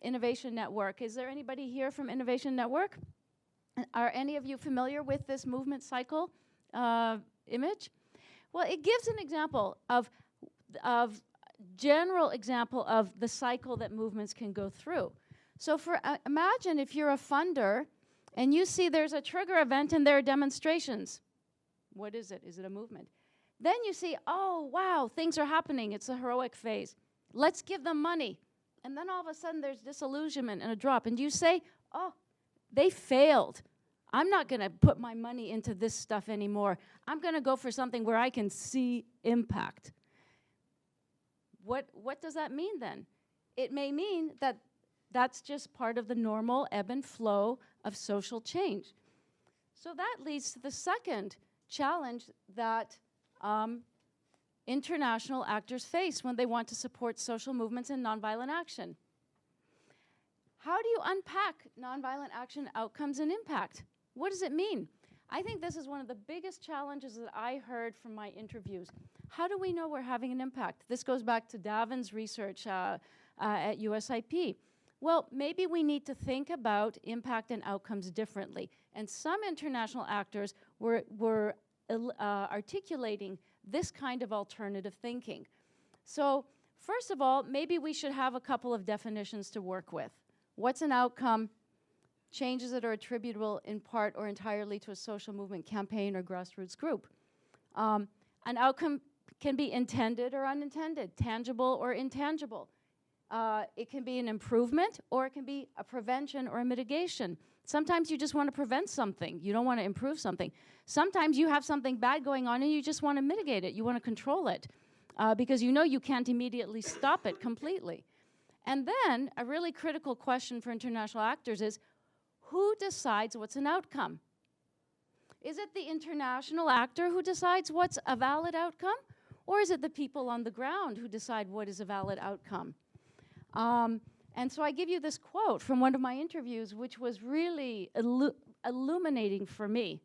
[SPEAKER 4] Innovation Network. Is there anybody here from Innovation Network? Are any of you familiar with this movement cycle image? Well, it gives an example of general example of the cycle that movements can go through. So imagine if you're a funder and you see there's a trigger event and there are demonstrations. What is it? Is it a movement? Then you see, oh, wow, things are happening. It's a heroic phase. Let's give them money. And then all of a sudden there's disillusionment and a drop. And you say, oh, they failed. I'm not going to put my money into this stuff anymore. I'm going to go for something where I can see impact. What does that mean then? It may mean that that's just part of the normal ebb and flow of social change. So that leads to the second challenge that international actors face when they want to support social movements and nonviolent action. How do you unpack nonviolent action outcomes and impact? What does it mean? I think this is one of the biggest challenges that I heard from my interviews. How do we know we're having an impact? This goes back to Davin's research at USIP. Well, maybe we need to think about impact and outcomes differently. And some international actors were articulating this kind of alternative thinking. So, first of all, maybe we should have a couple of definitions to work with. What's an outcome? Changes that are attributable in part or entirely to a social movement, campaign, or grassroots group. An outcome can be intended or unintended, tangible or intangible. It can be an improvement, or it can be a prevention or a mitigation. Sometimes you just want to prevent something. You don't want to improve something. Sometimes you have something bad going on and you just want to mitigate it. You want to control it because you know you can't immediately stop it completely. And then a really critical question for international actors is, who decides what's an outcome? Is it the international actor who decides what's a valid outcome? Or is it the people on the ground who decide what is a valid outcome? And so I give you this quote from one of my interviews, which was really illuminating for me.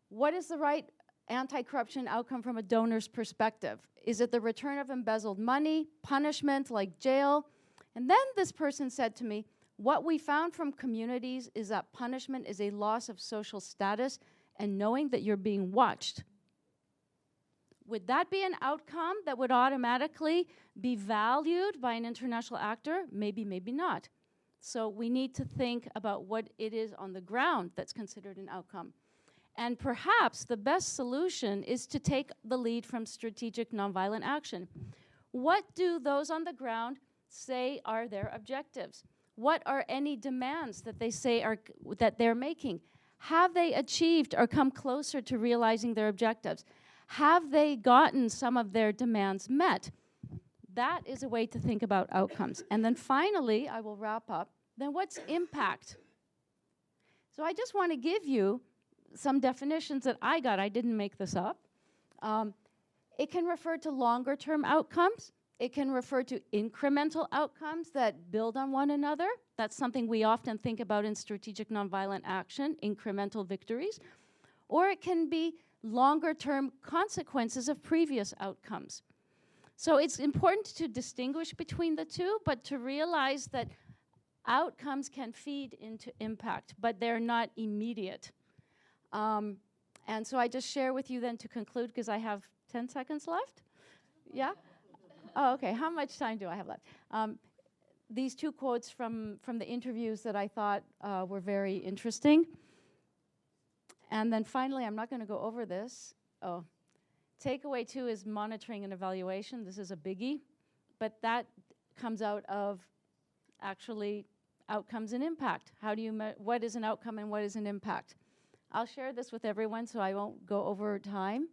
[SPEAKER 4] What is the right anti-corruption outcome from a donor's perspective? Is it the return of embezzled money, punishment like jail? And then this person said to me, what we found from communities is that punishment is a loss of social status and knowing that you're being watched. Would that be an outcome that would automatically be valued by an international actor? Maybe, maybe not. So we need to think about what it is on the ground that's considered an outcome. And perhaps the best solution is to take the lead from strategic nonviolent action. What do those on the ground say are their objectives? What are any demands that they say that they're making? Have they achieved or come closer to realizing their objectives? Have they gotten some of their demands met? That is a way to think about outcomes. And then finally, I will wrap up. Then what's impact? So I just want to give you some definitions that I got. I didn't make this up. It can refer to longer-term outcomes. It can refer to incremental outcomes that build on one another. That's something we often think about in strategic nonviolent action, incremental victories. Or it can be longer-term consequences of previous outcomes. So it's important to distinguish between the two, but to realize that outcomes can feed into impact, but they're not immediate. And so I just share with you then to conclude, because I have 10 seconds left. Yeah? Oh, okay. How much time do I have left? These two quotes from the interviews that I thought were very interesting. And then finally, I'm not going to go over this. Oh, takeaway 2 is monitoring and evaluation. This is a biggie, but that comes out of actually outcomes and impact. How do you what is an outcome and what is an impact? I'll share this with everyone, so I won't go over time.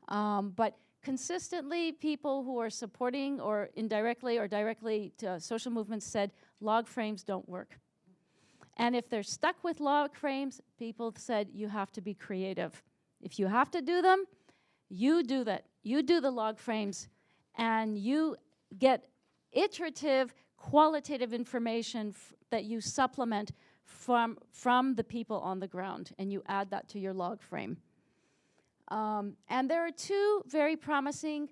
[SPEAKER 4] But consistently, people who are supporting or indirectly or directly to social movements said log frames don't work. And if they're stuck with log frames, people said you have to be creative. If you have to do them, you do that. You do the log frames, and you get iterative, qualitative information that you supplement from the people on the ground, and you add that to your log frame. And there are 2 very promising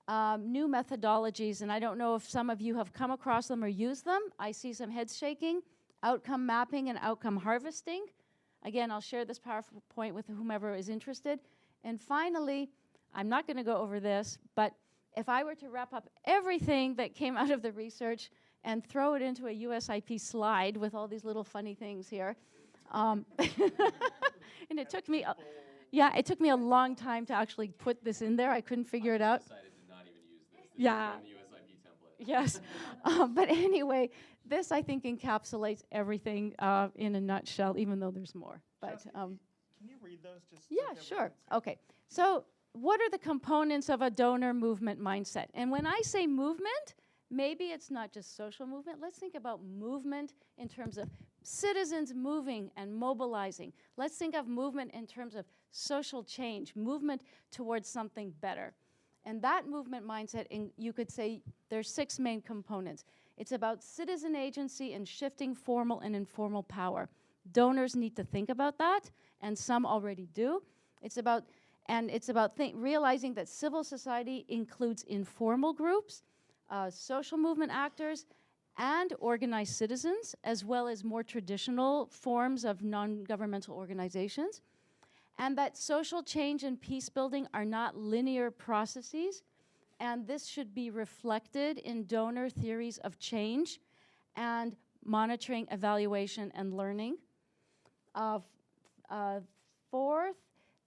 [SPEAKER 4] new methodologies, and I don't know if some of you have come across them or used them. I see some heads shaking. Outcome mapping and outcome harvesting. Again, I'll share this PowerPoint with whomever is interested. And finally, I'm not going to go over this, but if I were to wrap up everything that came out of the research and throw it into a USIP slide with all these little funny things here, and it took me, it took me a long time to actually put this in there. I couldn't figure it out.
[SPEAKER 2] Decided to not even use this.
[SPEAKER 4] Yeah.
[SPEAKER 2] The USIP template.
[SPEAKER 4] Yes. But anyway, this, I think, encapsulates everything in a nutshell, even though there's more. But
[SPEAKER 1] Can you read those? Just
[SPEAKER 4] yeah, sure. Okay. So what are the components of a donor movement mindset? And when I say movement, maybe it's not just social movement. Let's think about movement in terms of citizens moving and mobilizing. Let's think of movement in terms of social change, movement towards something better. And that movement mindset, you could say there's 6 main components. It's about citizen agency and shifting formal and informal power. Donors need to think about that, and some already do. It's about realizing that civil society includes informal groups, social movement actors, and organized citizens, as well as more traditional forms of non-governmental organizations. And that social change and peace building are not linear processes, and this should be reflected in donor theories of change and monitoring, evaluation, and learning. Fourth,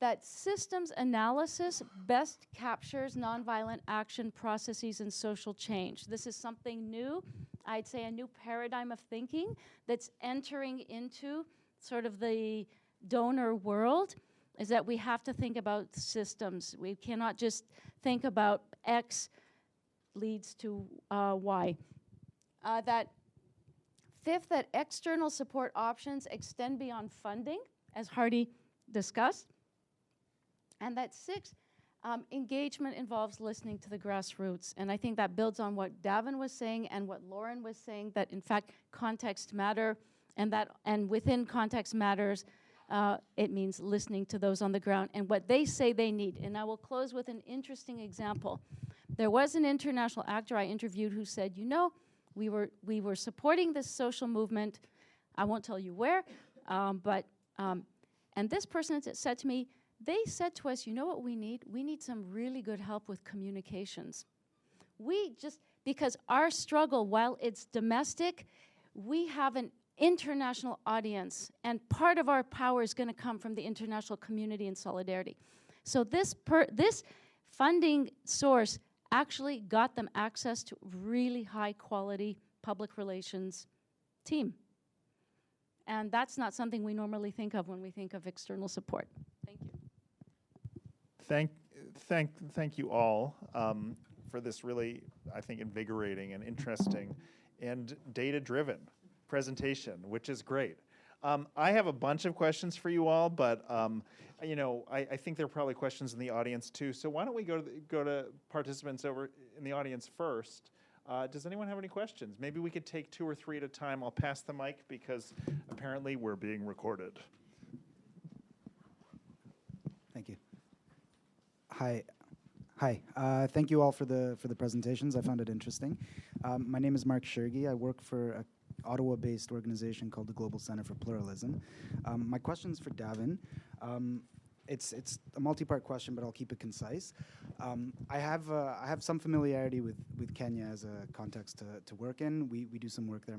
[SPEAKER 4] that systems analysis best captures nonviolent action processes and social change. This is something new, I'd say a new paradigm of thinking that's entering into sort of the donor world, is that we have to think about systems. We cannot just think about X leads to Y. Fifth, that external support options extend beyond funding, as Hardy discussed. And that 6, engagement involves listening to the grassroots. And I think that builds on what Davin was saying and what Lauren was saying, that in fact context matter, and within context matters, it means listening to those on the ground and what they say they need. And I will close with an interesting example. There was an international actor I interviewed who said, we were supporting this social movement. I won't tell you where, and this person said to me, they said to us, you know what we need? We need some really good help with communications. Because our struggle, while it's domestic, we have an international audience, and part of our power is going to come from the international community and solidarity. So this funding source actually got them access to really high quality public relations team. And that's not something we normally think of when we think of external support. Thank you.
[SPEAKER 1] Thank you all for this really, I think, invigorating and interesting and data-driven presentation, which is great. I have a bunch of questions for you all, but I think there are probably questions in the audience too. So why don't we go to participants over in the audience first? Does anyone have any questions? Maybe we could take 2 or 3 at a time. I'll pass the mic because apparently we're being recorded.
[SPEAKER 7] Thank you. Hi. Thank you all for the presentations. I found it interesting. My name is Mark Shergi. I work for an Ottawa-based organization called the Global Center for Pluralism. My question is for Davin. It's a multi-part question, but I'll keep it concise. I have some familiarity with Kenya as a context to work in. We do some work there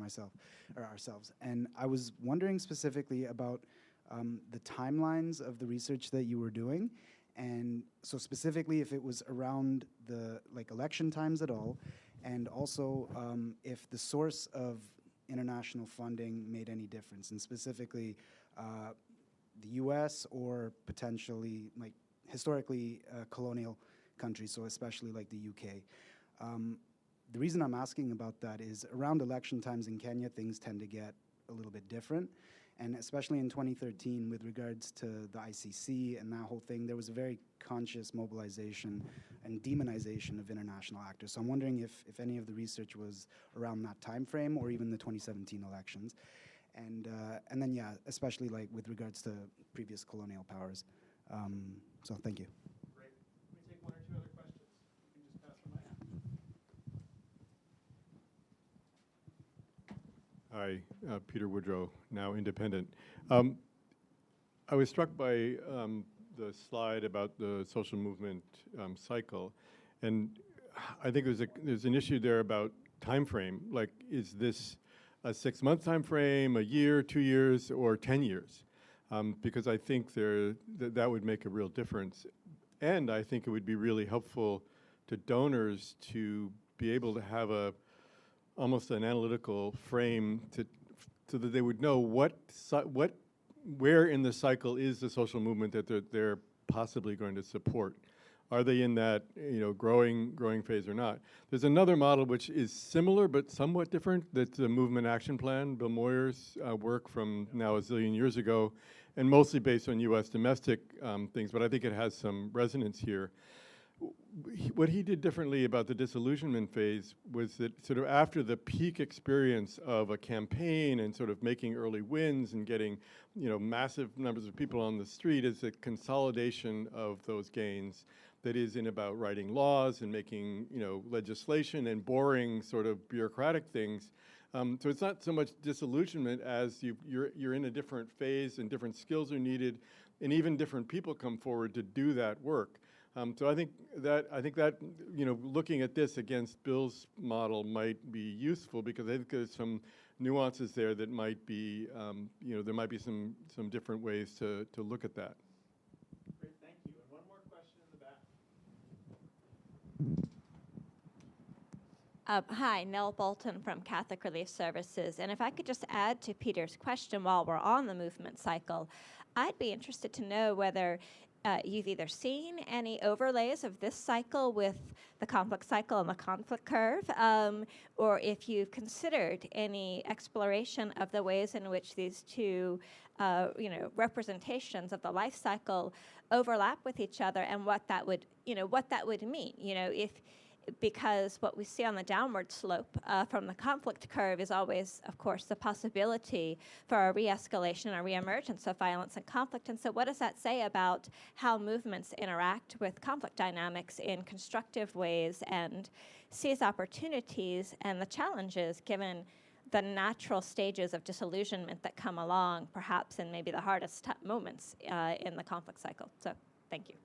[SPEAKER 7] ourselves, and I was wondering specifically about the timelines of the research that you were doing. And so specifically, if it was around the election times at all, and also if the source of international funding made any difference, and specifically the U.S. or potentially historically colonial countries, so especially like the U.K. The reason I'm asking about that is around election times in Kenya, things tend to get a little bit different. And especially in 2013, with regards to the ICC and that whole thing, there was a very conscious mobilization and demonization of international actors. So I'm wondering if any of the research was around that time frame or even the 2017 elections. And then, yeah, especially with regards to previous colonial powers. So thank you.
[SPEAKER 1] Great. Let me take 1 or 2 other questions. You can just pass the mic.
[SPEAKER 8] Hi, Peter Woodrow, now independent. I was struck by the slide about the social movement cycle, and I think there's an issue there about time frame. Like, is this a 6-month time frame, a year, 2 years, or 10 years? Because I think that would make a real difference, and I think it would be really helpful to donors to be able to have almost an analytical frame so that they would know where in the cycle is the social movement that they're possibly going to support. Are they in that growing phase or not? There's another model which is similar but somewhat different. That's the Movement Action Plan, Bill Moyer's work from now a zillion years ago, and mostly based on U.S. domestic things. But I think it has some resonance here. What he did differently about the disillusionment phase was that sort of after the peak experience of a campaign and sort of making early wins and getting massive numbers of people on the street, is a consolidation of those gains that is in about writing laws and making legislation and boring sort of bureaucratic things. So it's not so much disillusionment as you're in a different phase and different skills are needed, and even different people come forward to do that work. So I think that looking at this against Bill's model might be useful, because I think there's some nuances there that might be there might be some different ways to look at that.
[SPEAKER 1] Great, thank you. And one more question in the back.
[SPEAKER 9] Hi, Nell Bolton from Catholic Relief Services. And if I could just add to Peter's question while we're on the movement cycle, I'd be interested to know whether you've either seen any overlays of this cycle with the conflict cycle and the conflict curve, or if you've considered any exploration of the ways in which these two representations of the life cycle overlap with each other, and what that would mean. Because what we see on the downward slope from the conflict curve is always, of course, the possibility for a re-escalation or re-emergence of violence and conflict. And so what does that say about how movements interact with conflict dynamics in constructive ways and seize opportunities and the challenges given the natural stages of disillusionment that come along, perhaps in maybe the hardest moments in the conflict cycle? So thank you.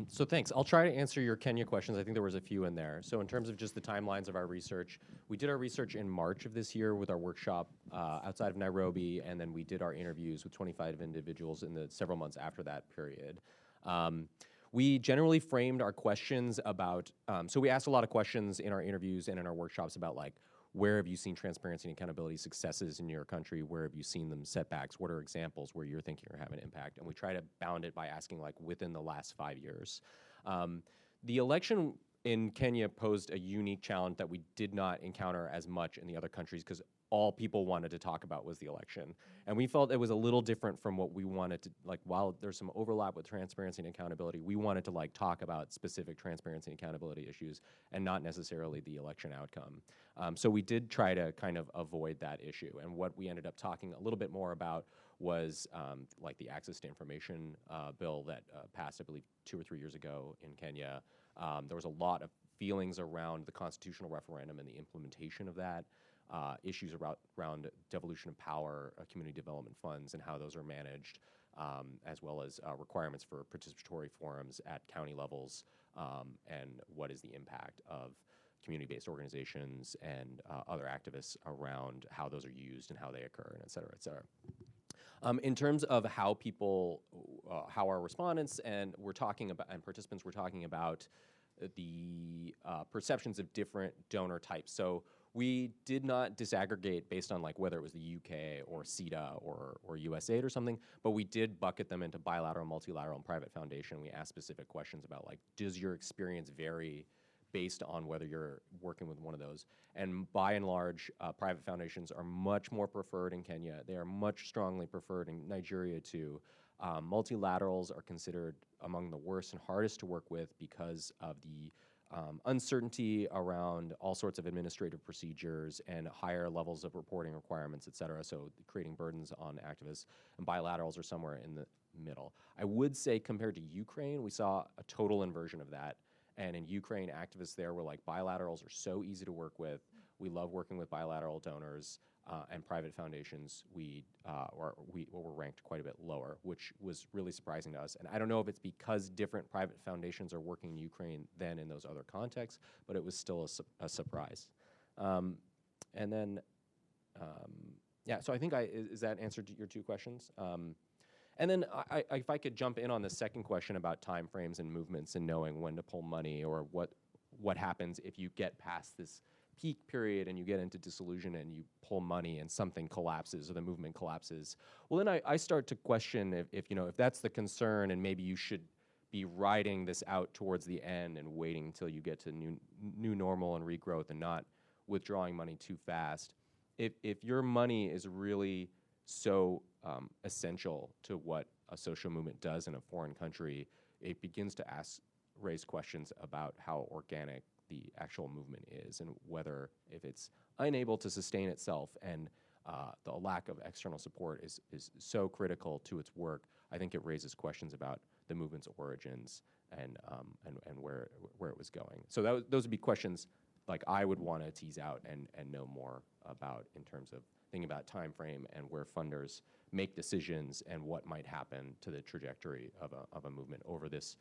[SPEAKER 2] So thanks. I'll try to answer your Kenya questions. I think there was a few in there. So in terms of just the timelines of our research, we did our research in March of this year with our workshop outside of Nairobi, and then we did our interviews with 25 individuals in the several months after that period. We generally framed our questions about, so we asked a lot of questions in our interviews and in our workshops about where have you seen transparency and accountability successes in your country? Where have you seen them setbacks? What are examples where you're thinking are having an impact? And we try to bound it by asking within the last 5 years. The election in Kenya posed a unique challenge that we did not encounter as much in the other countries, because all people wanted to talk about was the election. And we felt it was a little different from what we wanted to, like, while there's some overlap with transparency and accountability, we wanted to like talk about specific transparency and accountability issues and not necessarily the election outcome. So we did try to kind of avoid that issue. And what we ended up talking a little bit more about was like the Access to Information bill that passed, I believe, 2 or 3 years ago in Kenya. There was a lot of feelings around the constitutional referendum and the implementation of that. Issues around devolution of power, community development funds, and how those are managed, as well as requirements for participatory forums at county levels, and what is the impact of community-based organizations and other activists around how those are used and how they occur, and et cetera, et cetera. In terms of how people, how our respondents and participants were talking about the perceptions of different donor types. So we did not disaggregate based on like whether it was the UK or CETA or USAID or something, but we did bucket them into bilateral, multilateral, and private foundation. We asked specific questions about like, does your experience vary based on whether you're working with one of those? And by and large, private foundations are much more preferred in Kenya. They are much strongly preferred in Nigeria too. Multilaterals are considered among the worst and hardest to work with because of the uncertainty around all sorts of administrative procedures and higher levels of reporting requirements, et cetera, so creating burdens on activists. And bilaterals are somewhere in the middle. I would say compared to Ukraine, we saw a total inversion of that. And in Ukraine, activists there were like, bilaterals are so easy to work with. We love working with bilateral donors. And private foundations, we were ranked quite a bit lower, which was really surprising to us. And I don't know if it's because different private foundations are working in Ukraine than in those other contexts, but it was still a surprise. And then, yeah, so I think is that answered your 2 questions? And then if I could jump in on the second question about timeframes and movements and knowing when to pull money, or what happens if you get past this peak period and you get into disillusion and you pull money and something collapses or the movement collapses. Well, then I start to question if that's the concern, and maybe you should be riding this out towards the end and waiting until you get to new normal and regrowth and not withdrawing money too fast. If your money is really so essential to what a social movement does in a foreign country, it begins to raise questions about how organic the actual movement is, and whether, if it's unable to sustain itself and the lack of external support is so critical to its work, I think it raises questions about the movement's origins and where it was going. So those would be questions like I would want to tease out and know more about in terms of thinking about time frame and where funders make decisions and what might happen to the trajectory of a movement over this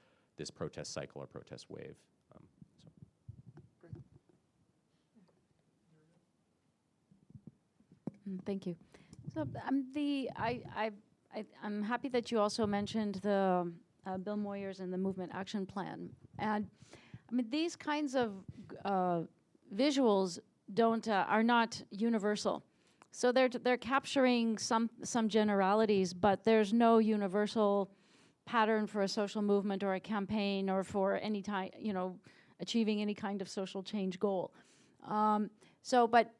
[SPEAKER 2] protest cycle or protest wave.
[SPEAKER 4] Thank you. So I'm happy that you also mentioned the Bill Moyers and the Movement Action Plan. And I mean, these kinds of visuals are not universal. So they're capturing some generalities, but there's no universal pattern for a social movement or a campaign or for any time, achieving any kind of social change goal. But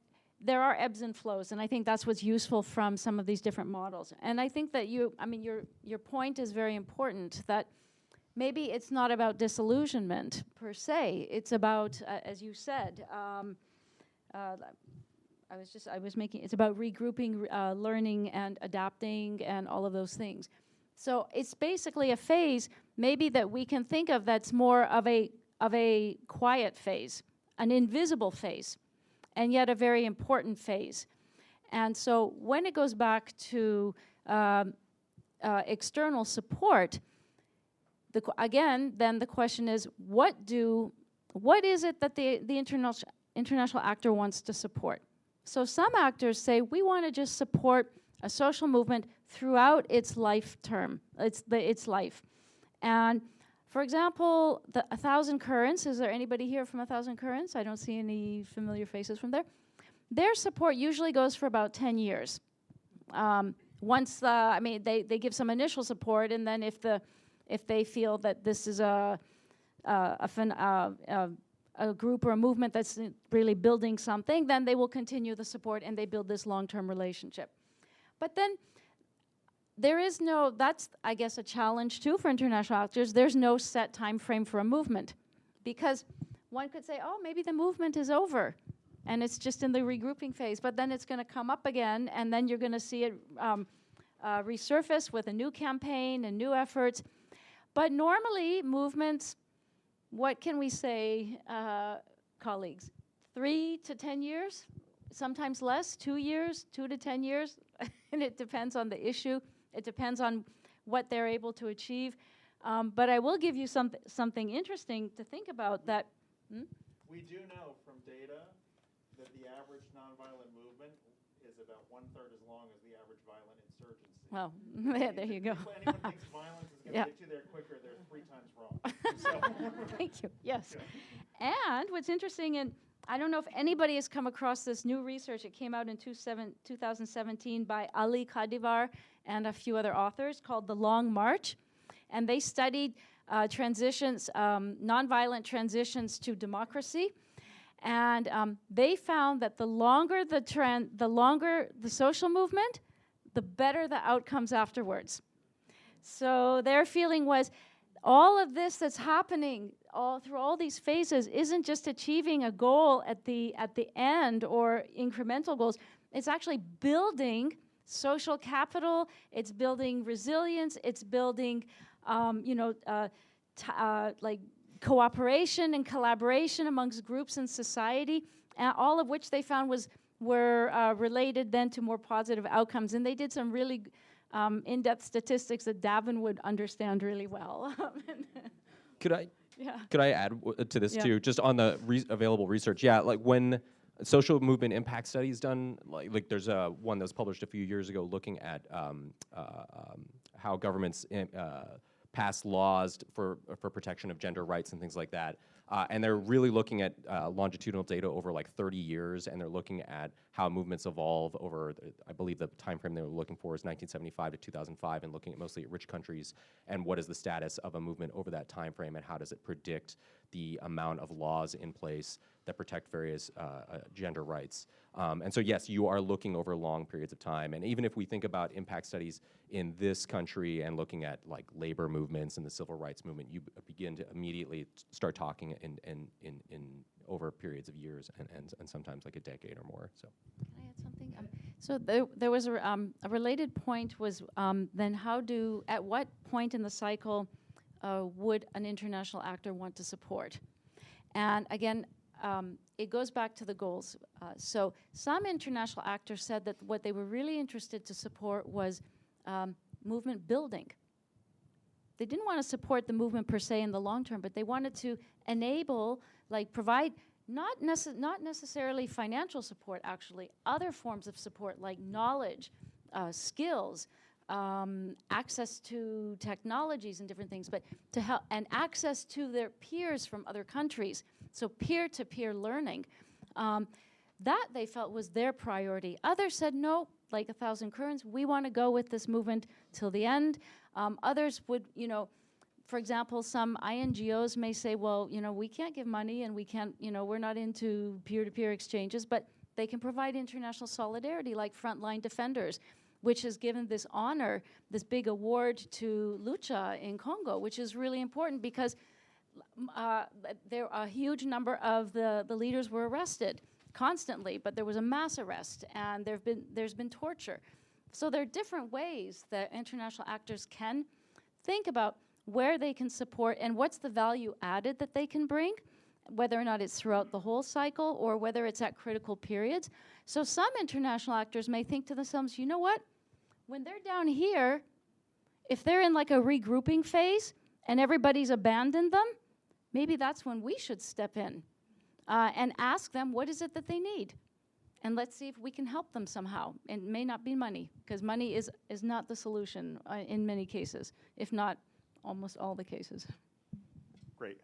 [SPEAKER 4] there are ebbs and flows, and I think that's what's useful from some of these different models. And I think that your point is very important, that maybe it's not about disillusionment per se. It's about, as you said, it's about regrouping, learning and adapting and all of those things. So it's basically a phase maybe that we can think of that's more of a quiet phase, an invisible phase, and yet a very important phase. And so when it goes back to external support, then the question is, what is it that the international actor wants to support? So some actors say, we want to just support a social movement throughout its life term, its life. And for example, the 1,000 Currents, is there anybody here from 1,000 Currents? I don't see any familiar faces from there. Their support usually goes for about 10 years. They give some initial support, and then if they feel that this is a a group or a movement that's really building something, then they will continue the support and they build this long-term relationship. But then there is no, that's, I guess, a challenge too for international actors. There's no set time frame for a movement, because one could say, oh, maybe the movement is over and it's just in the regrouping phase, but then it's going to come up again, and then you're going to see it resurface with a new campaign and new efforts. But normally, movements, what can we say, colleagues? 3 to 10 years, sometimes less, 2 years, 2 to 10 years, and it depends on the issue. It depends on what they're able to achieve. But I will give you something interesting to think about that.
[SPEAKER 1] We do know from data that the average nonviolent movement is about 1/3 as long as the average violent insurgency.
[SPEAKER 4] Well, there you go.
[SPEAKER 1] If anyone thinks violence is going to get you there quicker, they're 3 times wrong.
[SPEAKER 4] Thank you. Yes. And what's interesting, and I don't know if anybody has come across this new research. It came out in 2017 by Ali Khadivar and a few other authors, called The Long March. And they studied transitions, nonviolent transitions to democracy. And they found that the longer the social movement, the better the outcomes afterwards. So their feeling was, all of this that's happening all through all these phases isn't just achieving a goal at the end or incremental goals. It's actually building social capital. It's building resilience. It's building, like cooperation and collaboration amongst groups in society, all of which they found were related then to more positive outcomes. And they did some really in-depth statistics that Davin would understand really well.
[SPEAKER 2] Could I add to this
[SPEAKER 4] Yeah.
[SPEAKER 2] too, just on the available research? Yeah, like when social movement impact studies done, like there's one that was published a few years ago looking at how governments pass laws for protection of gender rights and things like that. And they're really looking at longitudinal data over like 30 years, and they're looking at how movements evolve over, I believe the time frame they were looking for is 1975 to 2005, and looking at mostly at rich countries, and what is the status of a movement over that time frame, and how does it predict the amount of laws in place that protect various gender rights. And so yes, you are looking over long periods of time. And even if we think about impact studies in this country and looking at like labor movements and the civil rights movement, you begin to immediately start talking in over periods of years and sometimes like a decade or more. So
[SPEAKER 4] Can I add something? So there was a related point was then at what point in the cycle would an international actor want to support? And again, it goes back to the goals. So some international actors said that what they were really interested to support was movement building. They didn't want to support the movement per se in the long term, but they wanted to enable, like provide, not necessarily financial support, actually, other forms of support like knowledge, skills, access to technologies and different things, but to help, and access to their peers from other countries. So peer-to-peer learning. That they felt was their priority. Others said, no, like 1,000 Currents, we want to go with this movement till the end. Others would, for example, some INGOs may say, well, we can't give money and we can't, we're not into peer-to-peer exchanges, but they can provide international solidarity like Frontline Defenders, which has given this honor, this big award to Lucha in Congo, which is really important because there a huge number of the leaders were arrested constantly, but there was a mass arrest, and there's been torture. So there are different ways that international actors can think about where they can support and what's the value added that they can bring, whether or not it's throughout the whole cycle or whether it's at critical periods. So some international actors may think to themselves, you know what? When they're down here, if they're in like a regrouping phase and everybody's abandoned them, maybe that's when we should step in and ask them what is it that they need. And let's see if we can help them somehow. It may not be money, because money is not the solution in many cases, if not almost all the cases.
[SPEAKER 1] Great.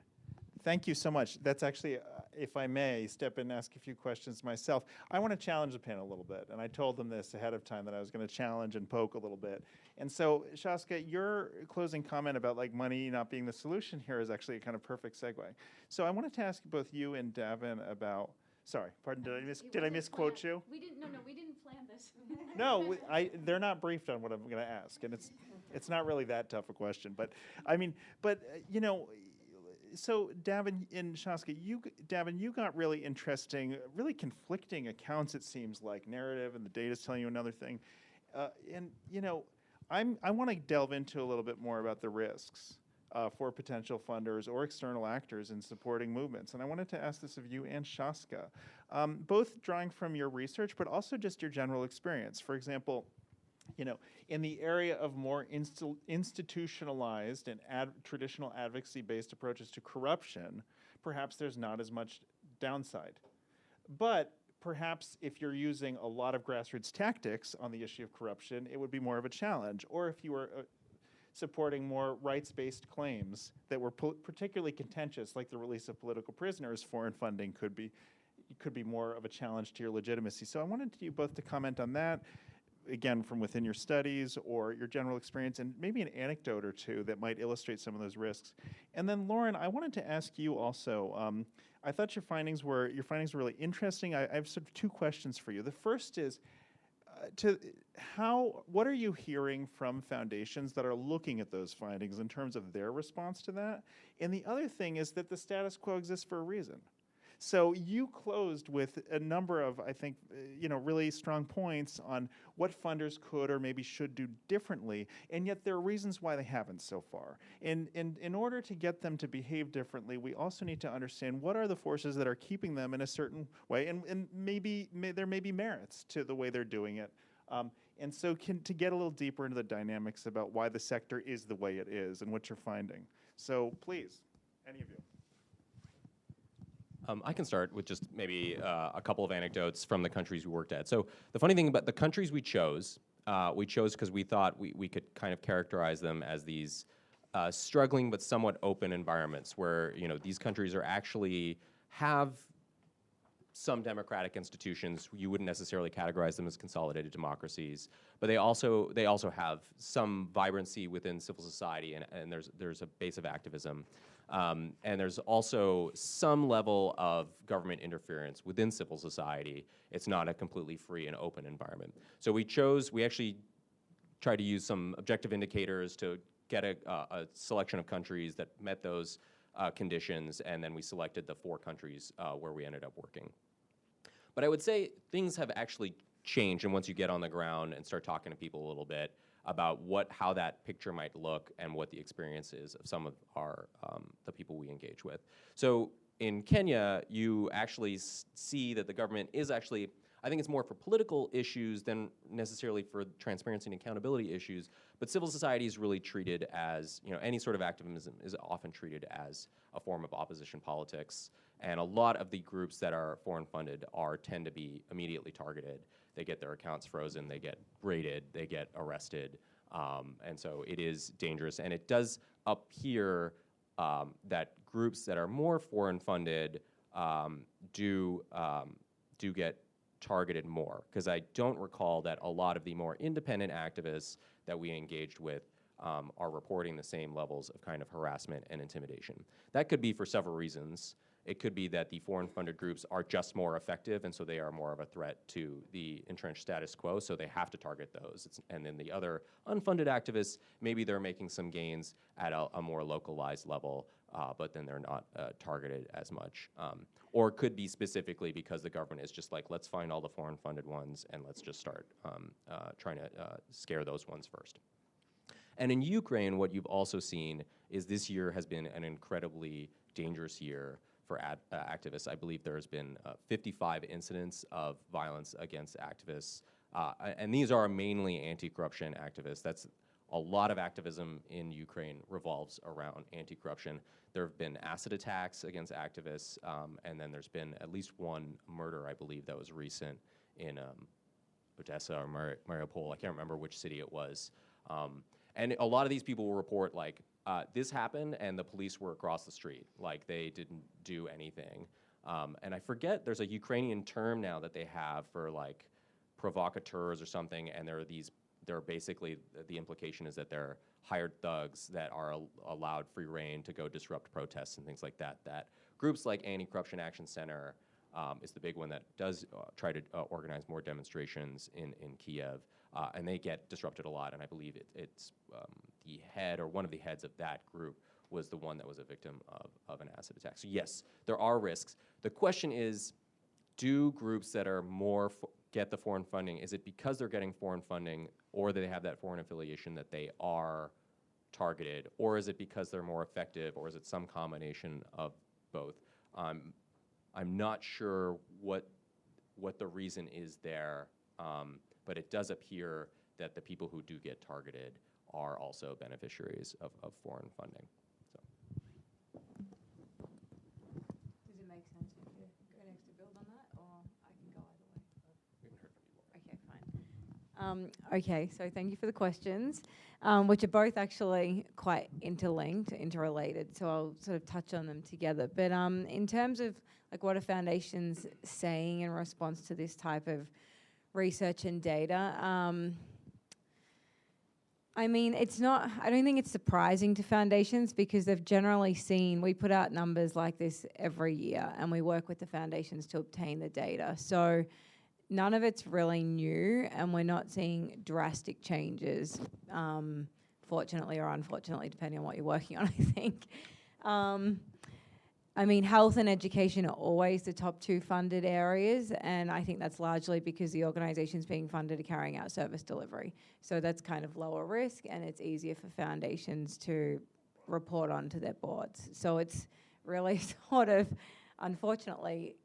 [SPEAKER 1] Thank you so much. That's actually if I may, step in and ask a few questions myself. I want to challenge the panel a little bit, and I told them this ahead of time that I was going to challenge and poke a little bit. And so, Shaska, your closing comment about like money not being the solution here is actually a kind of perfect segue. So I wanted to ask both you and Davin about. Sorry, pardon. Did I misquote you?
[SPEAKER 4] We didn't. No, we didn't plan this.
[SPEAKER 1] No, they're not briefed on what I'm going to ask, and it's not really that tough a question. But I mean, you know. So Davin and Shaska, you got really interesting, really conflicting accounts. It seems like narrative, and the data's telling you another thing. And you know, I want to delve into a little bit more about the risks for potential funders or external actors in supporting movements. And I wanted to ask this of you and Shaska, both drawing from your research, but also just your general experience. For example, you know, in the area of more institutionalized and traditional advocacy-based approaches to corruption, perhaps there's not as much downside. But perhaps if you're using a lot of grassroots tactics on the issue of corruption, it would be more of a challenge. Or if you were supporting more rights-based claims that were particularly contentious, like the release of political prisoners, foreign funding could be more of a challenge to your legitimacy. So I wanted you both to comment on that, again, from within your studies or your general experience, and maybe an anecdote or two that might illustrate some of those risks. And then, Lauren, I wanted to ask you also, I thought your findings were really interesting. I have sort of two questions for you. The first is, what are you hearing from foundations that are looking at those findings in terms of their response to that? And the other thing is that the status quo exists for a reason. So you closed with a number of, I think, really strong points on what funders could or maybe should do differently, and yet there are reasons why they haven't so far. And in order to get them to behave differently, we also need to understand what are the forces that are keeping them in a certain way, and maybe there may be merits to the way they're doing it. And so to get a little deeper into the dynamics about why the sector is the way it is and what you're finding. So please, any of you.
[SPEAKER 2] I can start with just maybe a couple of anecdotes from the countries we worked at. So the funny thing about the countries we chose because we thought we could kind of characterize them as these struggling but somewhat open environments where, you know, these countries are actually have some democratic institutions. You wouldn't necessarily categorize them as consolidated democracies, but they also have some vibrancy within civil society, and there's a base of activism. And there's also some level of government interference within civil society. It's not a completely free and open environment. So we actually tried to use some objective indicators to get a selection of countries that met those conditions, and then we selected the 4 countries where we ended up working. But I would say things have actually changed, and once you get on the ground and start talking to people a little bit about how that picture might look and what the experience is of some of our the people we engage with. So in Kenya, you actually see that the government is actually, I think it's more for political issues than necessarily for transparency and accountability issues, but civil society is really treated as, you know, any sort of activism is often treated as a form of opposition politics. And a lot of the groups that are foreign funded tend to be immediately targeted. They get their accounts frozen, they get raided, they get arrested. And so it is dangerous. And it does appear that groups that are more foreign funded do get targeted more, because I don't recall that a lot of the more independent activists that we engaged with are reporting the same levels of kind of harassment and intimidation. That could be for several reasons. It could be that the foreign funded groups are just more effective, and so they are more of a threat to the entrenched status quo, so they have to target those. And then the other unfunded activists, maybe they're making some gains at a more localized level, but then they're not targeted as much. Or it could be specifically because the government is just like, let's find all the foreign funded ones and let's just start trying to scare those ones first. And in Ukraine, what you've also seen is this year has been an incredibly dangerous year for activists. I believe there's been 55 incidents of violence against activists, and these are mainly anti-corruption activists. That's a lot of activism in Ukraine revolves around anti-corruption. There have been acid attacks against activists, and then there's been at least one murder, I believe, that was recent in Odessa or Mariupol. I can't remember which city it was. And a lot of these people will report, like, this happened and the police were across the street. Like, they didn't do anything. And I forget, there's a Ukrainian term now that they have for like provocateurs or something, and they're basically, the implication is that they're hired thugs that are allowed free reign to go disrupt protests and things like that. That groups like Anti-Corruption Action Center is the big one that does try to organize more demonstrations in Kiev, and they get disrupted a lot, and I believe it's the head or one of the heads of that group was the one that was a victim of an acid attack. So yes, there are risks. The question is, do groups that are more get the foreign funding, is it because they're getting foreign funding or that they have that foreign affiliation that they are targeted, or is it because they're more effective, or is it some combination of both? I'm not sure what the reason is there, but it does appear that the people who do get targeted are also beneficiaries of foreign funding. So.
[SPEAKER 3] Does it make sense if you go next to build on that, or I can go either way?
[SPEAKER 2] We haven't heard from you.
[SPEAKER 3] Okay, fine. Okay, so thank you for the questions, which are both actually quite interrelated, so I'll sort of touch on them together. But in terms of like what are foundations saying in response to this type of research and data, I mean, I don't think it's surprising to foundations because they've generally seen, we put out numbers like this every year and we work with the foundations to obtain the data. So none of it's really new and we're not seeing drastic changes, fortunately or unfortunately, depending on what you're working on, I think. I mean, health and education are always the top two funded areas, and I think that's largely because the organizations being funded are carrying out service delivery. So that's kind of lower risk, and it's easier for foundations to report onto their boards. So it's really sort of, unfortunately,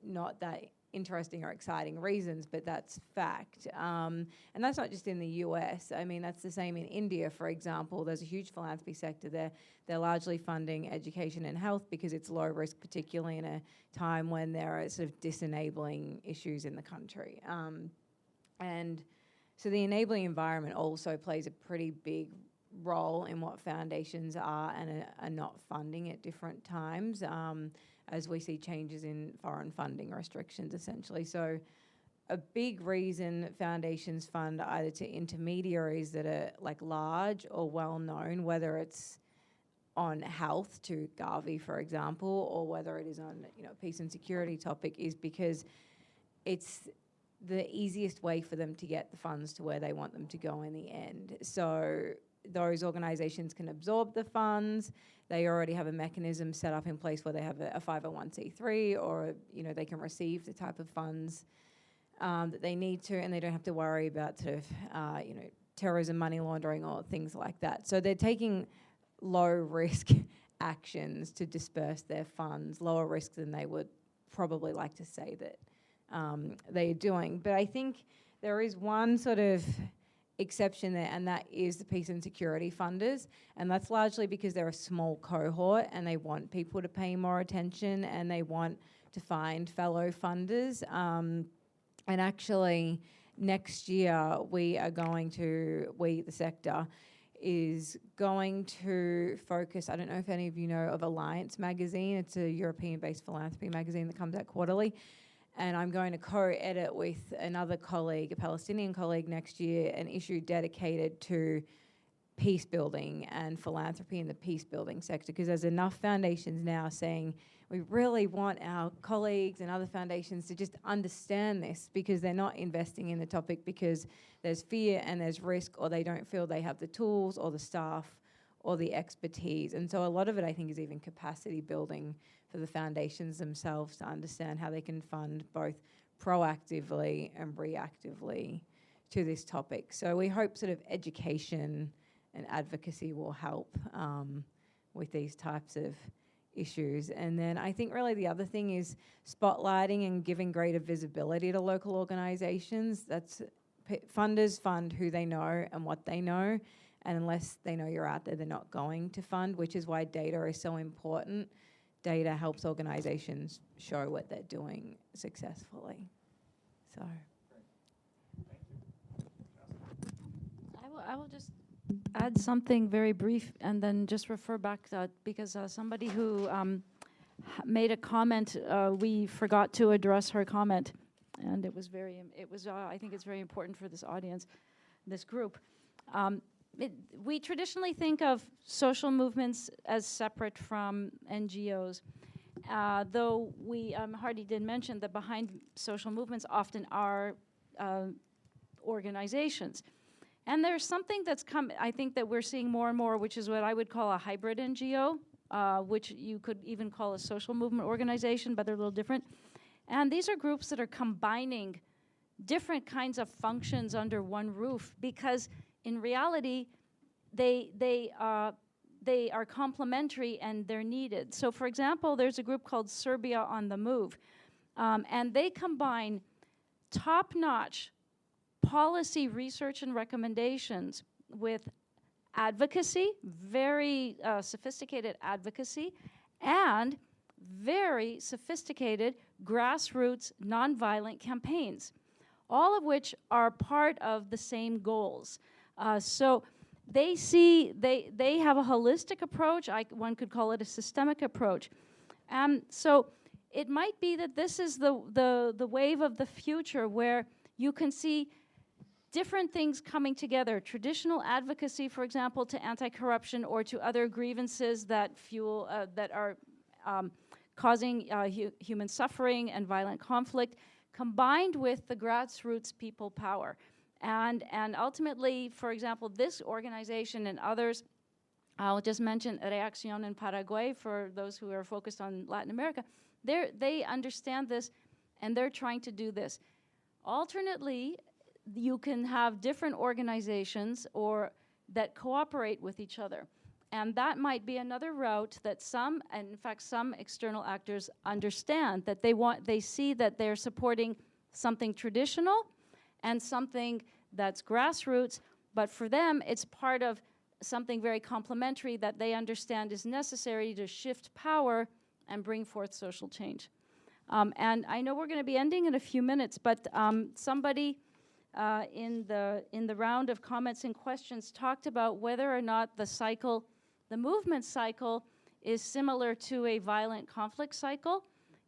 [SPEAKER 3] not that interesting or exciting reasons, but that's fact. And that's not just in the US. I mean, that's the same in India, for example. There's a huge philanthropy sector there. They're largely funding education and health because it's low risk, particularly in a time when there are sort of disenabling issues in the country. And so the enabling environment also plays a pretty big role in what foundations are and are not funding at different times. As we see changes in foreign funding restrictions, essentially. So a big reason foundations fund either to intermediaries that are like large or well-known, whether it's on health to Gavi, for example, or whether it is on peace and security topic, is because it's the easiest way for them to get the funds to where they want them to go in the end. So those organizations can absorb the funds. They already have a mechanism set up in place where they have a 501c3, or they can receive the type of funds that they need to, and they don't have to worry about sort of terrorism, money laundering, or things like that. So they're taking low risk actions to disperse their funds, lower risk than they would probably like to say that they are doing. But I think there is one sort of exception there, and that is the peace and security funders, and that's largely because they're a small cohort and they want people to pay more attention and they want to find fellow funders. And actually next year the sector is going to focus, I don't know if any of you know of Alliance magazine. It's a European-based philanthropy magazine that comes out quarterly. And I'm going to co-edit with another colleague, a Palestinian colleague, next year, an issue dedicated to peace building and philanthropy in the peace building sector, because there's enough foundations now saying we really want our colleagues and other foundations to just understand this, because they're not investing in the topic because there's fear and there's risk, or they don't feel they have the tools or the staff or the expertise. And so a lot of it, I think, is even capacity building for the foundations themselves to understand how they can fund both proactively and reactively to this topic. So we hope sort of education and advocacy will help with these types of issues. And then I think really the other thing is spotlighting and giving greater visibility to local organizations. That's funders fund who they know and what they know, and unless they know you're out there, they're not going to fund, which is why data is so important. Data helps organizations show what they're doing successfully. So.
[SPEAKER 4] I will just add something very brief and then just refer back to that, because somebody who made a comment. We forgot to address her comment, and it was I think it's very important for this audience, this group. We traditionally think of social movements as separate from NGOs, though Hardy did mention that behind social movements often are organizations. And there's something that's I think that we're seeing more and more, which is what I would call a hybrid NGO, which you could even call a social movement organization, but they're a little different. And these are groups that are combining different kinds of functions under one roof, because in reality, they are complementary and they're needed. So for example, there's a group called Serbia on the Move, and they combine top-notch policy research and recommendations with advocacy, very sophisticated advocacy, and very sophisticated grassroots nonviolent campaigns, all of which are part of the same goals. So they have a holistic approach. One could call it a systemic approach. So it might be that this is the wave of the future, where you can see different things coming together. Traditional advocacy, for example, to anti-corruption or to other grievances that fuel that are causing human suffering and violent conflict, combined with the grassroots people power. And ultimately, for example, this organization and others, I'll just mention Reacción in Paraguay for those who are focused on Latin America, they understand this and they're trying to do this. Alternately, you can have different organizations that cooperate with each other. And that might be another route that some external actors understand, that they see that they're supporting something traditional and something that's grassroots, but for them, it's part of something very complementary that they understand is necessary to shift power and bring forth social change. And I know we're going to be ending in a few minutes, but somebody in the round of comments and questions talked about whether or not the movement cycle is similar to a violent conflict cycle,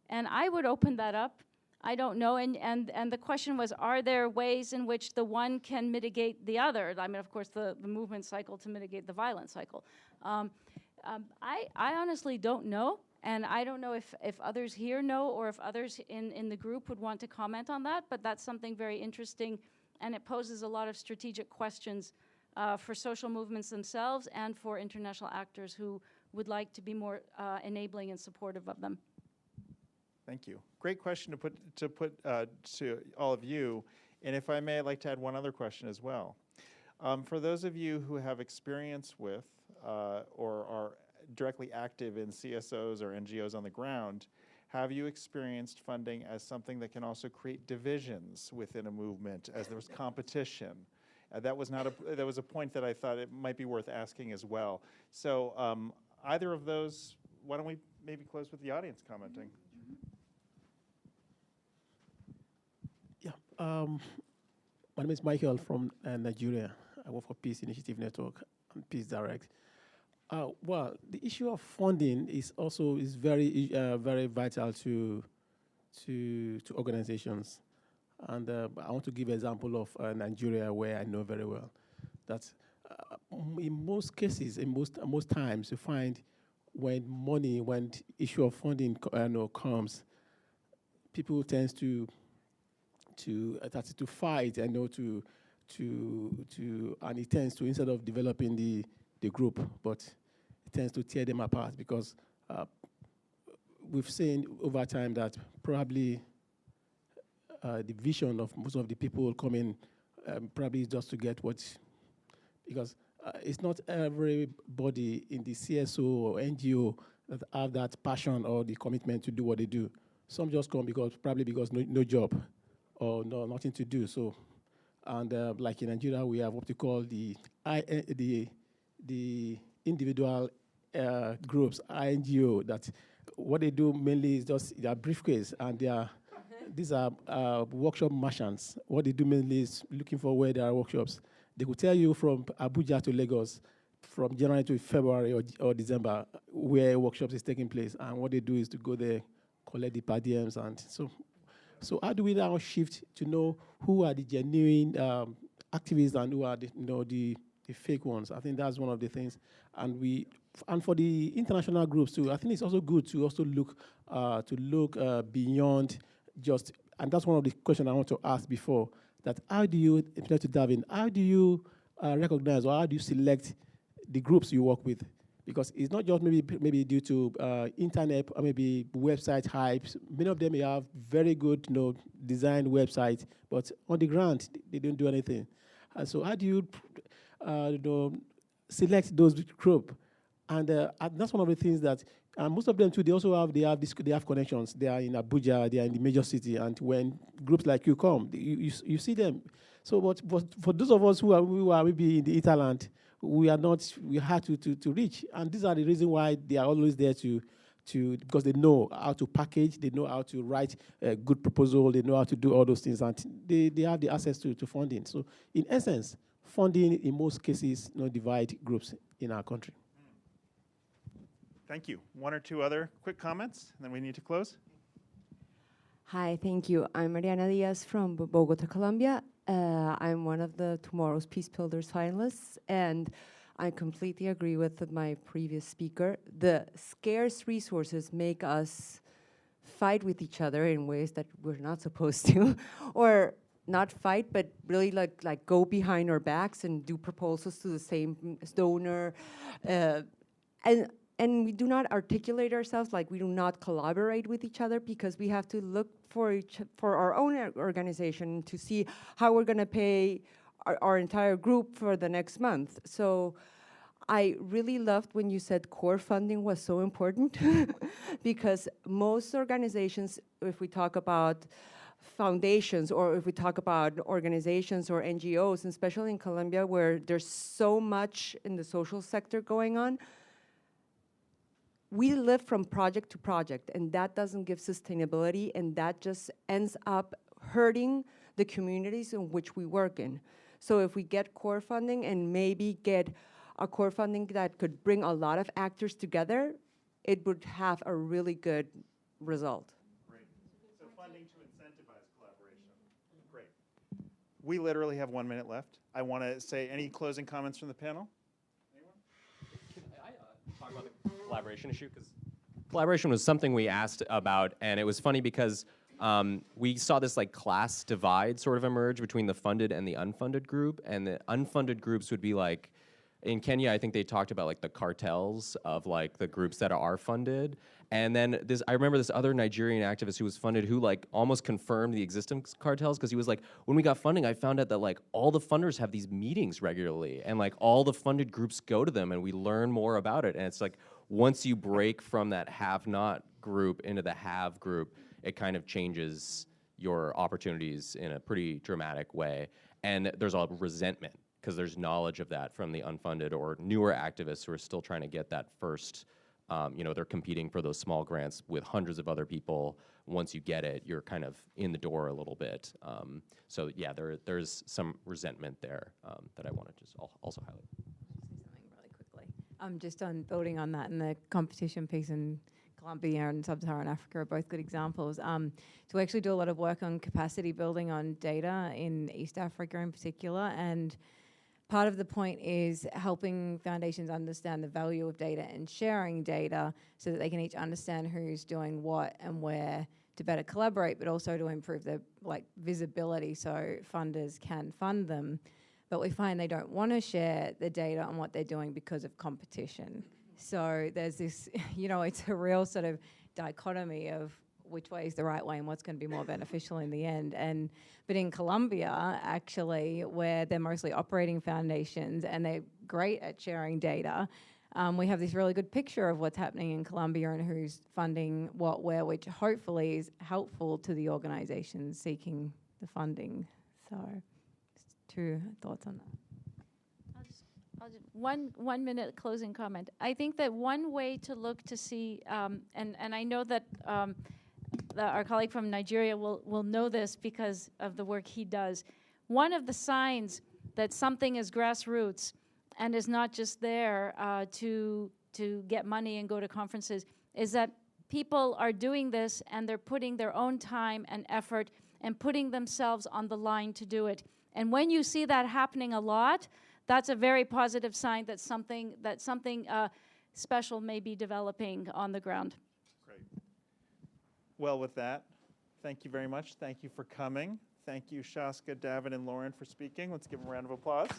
[SPEAKER 4] and I would open that up. I don't know, and the question was, are there ways in which the one can mitigate the other? I mean, of course, the movement cycle to mitigate the violent cycle. I honestly don't know, and I don't know if others here know, or if others in the group would want to comment on that, but that's something very interesting, and it poses a lot of strategic questions for social movements themselves and for international actors who would like to be more enabling and supportive of them.
[SPEAKER 1] Thank you. Great question to put to all of you. And if I may, I'd like to add one other question as well. For those of you who have experience with or are directly active in CSOs or NGOs on the ground, have you experienced funding as something that can also create divisions within a movement, as there was competition? That was a point that I thought it might be worth asking as well. So either of those, why don't we maybe close with the audience commenting?
[SPEAKER 10] Yeah, my name is Michael from Nigeria. I work for Peace Initiative Network and Peace Direct. Well, the issue of funding is very very vital to organizations, and I want to give an example of Nigeria, where I know very well that in most cases, in most times, you find when the issue of funding comes, people tend to fight and and it tends to, instead of developing the group, but it tends to tear them apart, because we've seen over time that probably the vision of most of the people coming probably is just to get because it's not everybody in the CSO or NGO that have that passion or the commitment to do what they do. Some just come because no job or nothing to do. So, and like in Nigeria, we have what we call the individual groups, INGO, that what they do mainly is just their briefcase, and these are workshop merchants. What they do mainly is looking for where there are workshops. They could tell you from Abuja to Lagos, from January to February or December, where workshops is taking place, and what they do is to go there, collect the per diems, and so how do we now shift to know who are the genuine activists and who are the fake ones? I think that's one of the things, and for the international groups too, I think it's also good to also look beyond just, and that's one of the questions I want to ask before, that how do you, to dive in, how do you recognize or how do you select the groups you work with? Because it's not just maybe due to internet or maybe website hypes. Many of them may have very good designed websites, but on the ground they don't do anything. So how do you select those groups? And that's one of the things that most of them too. They have connections. They are in Abuja. They are in the major city. And when groups like you come, you see them. So, but for those of us who are maybe in the hinterland, we have to reach. And these are the reasons why they are always there because they know how to package, they know how to write a good proposal, they know how to do all those things, and they have the access to funding. So, in essence, funding in most cases divide groups in our country.
[SPEAKER 1] Thank you. One or two other quick comments, and then we need to close.
[SPEAKER 11] Hi, thank you. I'm Mariana Diaz from Bogota, Colombia. I'm one of the tomorrow's Peacebuilders finalists, and I completely agree with my previous speaker. The scarce resources make us fight with each other in ways that we're not supposed to, or not fight, but really like go behind our backs and do proposals to the same donor, and we do not articulate ourselves, like we do not collaborate with each other, because we have to look for our own organization to see how we're going to pay our entire group for the next month. So I really loved when you said core funding was so important, because most organizations, if we talk about foundations or if we talk about organizations or NGOs, and especially in Colombia where there's so much in the social sector going on, we live from project to project, and that doesn't give sustainability, and that just ends up hurting the communities in which we work in. So if we get core funding and maybe get a core funding that could bring a lot of actors together, it would have a really good result.
[SPEAKER 1] Great. So funding to incentivize collaboration. Great. We literally have 1 minute left. I want to say any closing comments from the panel?
[SPEAKER 2] Talk about the collaboration issue, because collaboration was something we asked about, and it was funny because we saw this like class divide sort of emerge between the funded and the unfunded group, and the unfunded groups would be like, in Kenya, I think they talked about like the cartels of like the groups that are funded. And then I remember this other Nigerian activist who was funded who like almost confirmed the existence of cartels, because he was like, when we got funding, I found out that like all the funders have these meetings regularly, and like all the funded groups go to them, and we learn more about it. And it's like, once you break from that have-not group into the have group, it kind of changes your opportunities in a pretty dramatic way. And there's a resentment, because there's knowledge of that from the unfunded or newer activists who are still trying to get that first, they're competing for those small grants with hundreds of other people. Once you get it, you're kind of in the door a little bit. So yeah, there's some resentment there that I want to just also highlight.
[SPEAKER 3] Something really quickly. Just on building on that, and the competition piece in Colombia and Sub-Saharan Africa are both good examples. So we actually do a lot of work on capacity building on data in East Africa in particular, and part of the point is helping foundations understand the value of data and sharing data so that they can each understand who's doing what and where to better collaborate, but also to improve their visibility so funders can fund them. But we find they don't want to share the data on what they're doing because of competition. So there's this, it's a real sort of dichotomy of which way is the right way and what's going to be more beneficial in the end. But in Colombia, actually, where they're mostly operating foundations and they're great at sharing data, we have this really good picture of what's happening in Colombia and who's funding what where, which hopefully is helpful to the organizations seeking the funding. So just 2 thoughts on that.
[SPEAKER 4] I'll just one minute closing comment. I think that one way to look to see, and I know that our colleague from Nigeria will know this because of the work he does. One of the signs that something is grassroots and is not just there to get money and go to conferences, is that people are doing this and they're putting their own time and effort and putting themselves on the line to do it. And when you see that happening a lot, that's a very positive sign that something special may be developing on the ground.
[SPEAKER 1] Great. Well, with that, thank you very much. Thank you for coming. Thank you, Shaska, Davin, and Lauren for speaking. Let's give them a round of applause.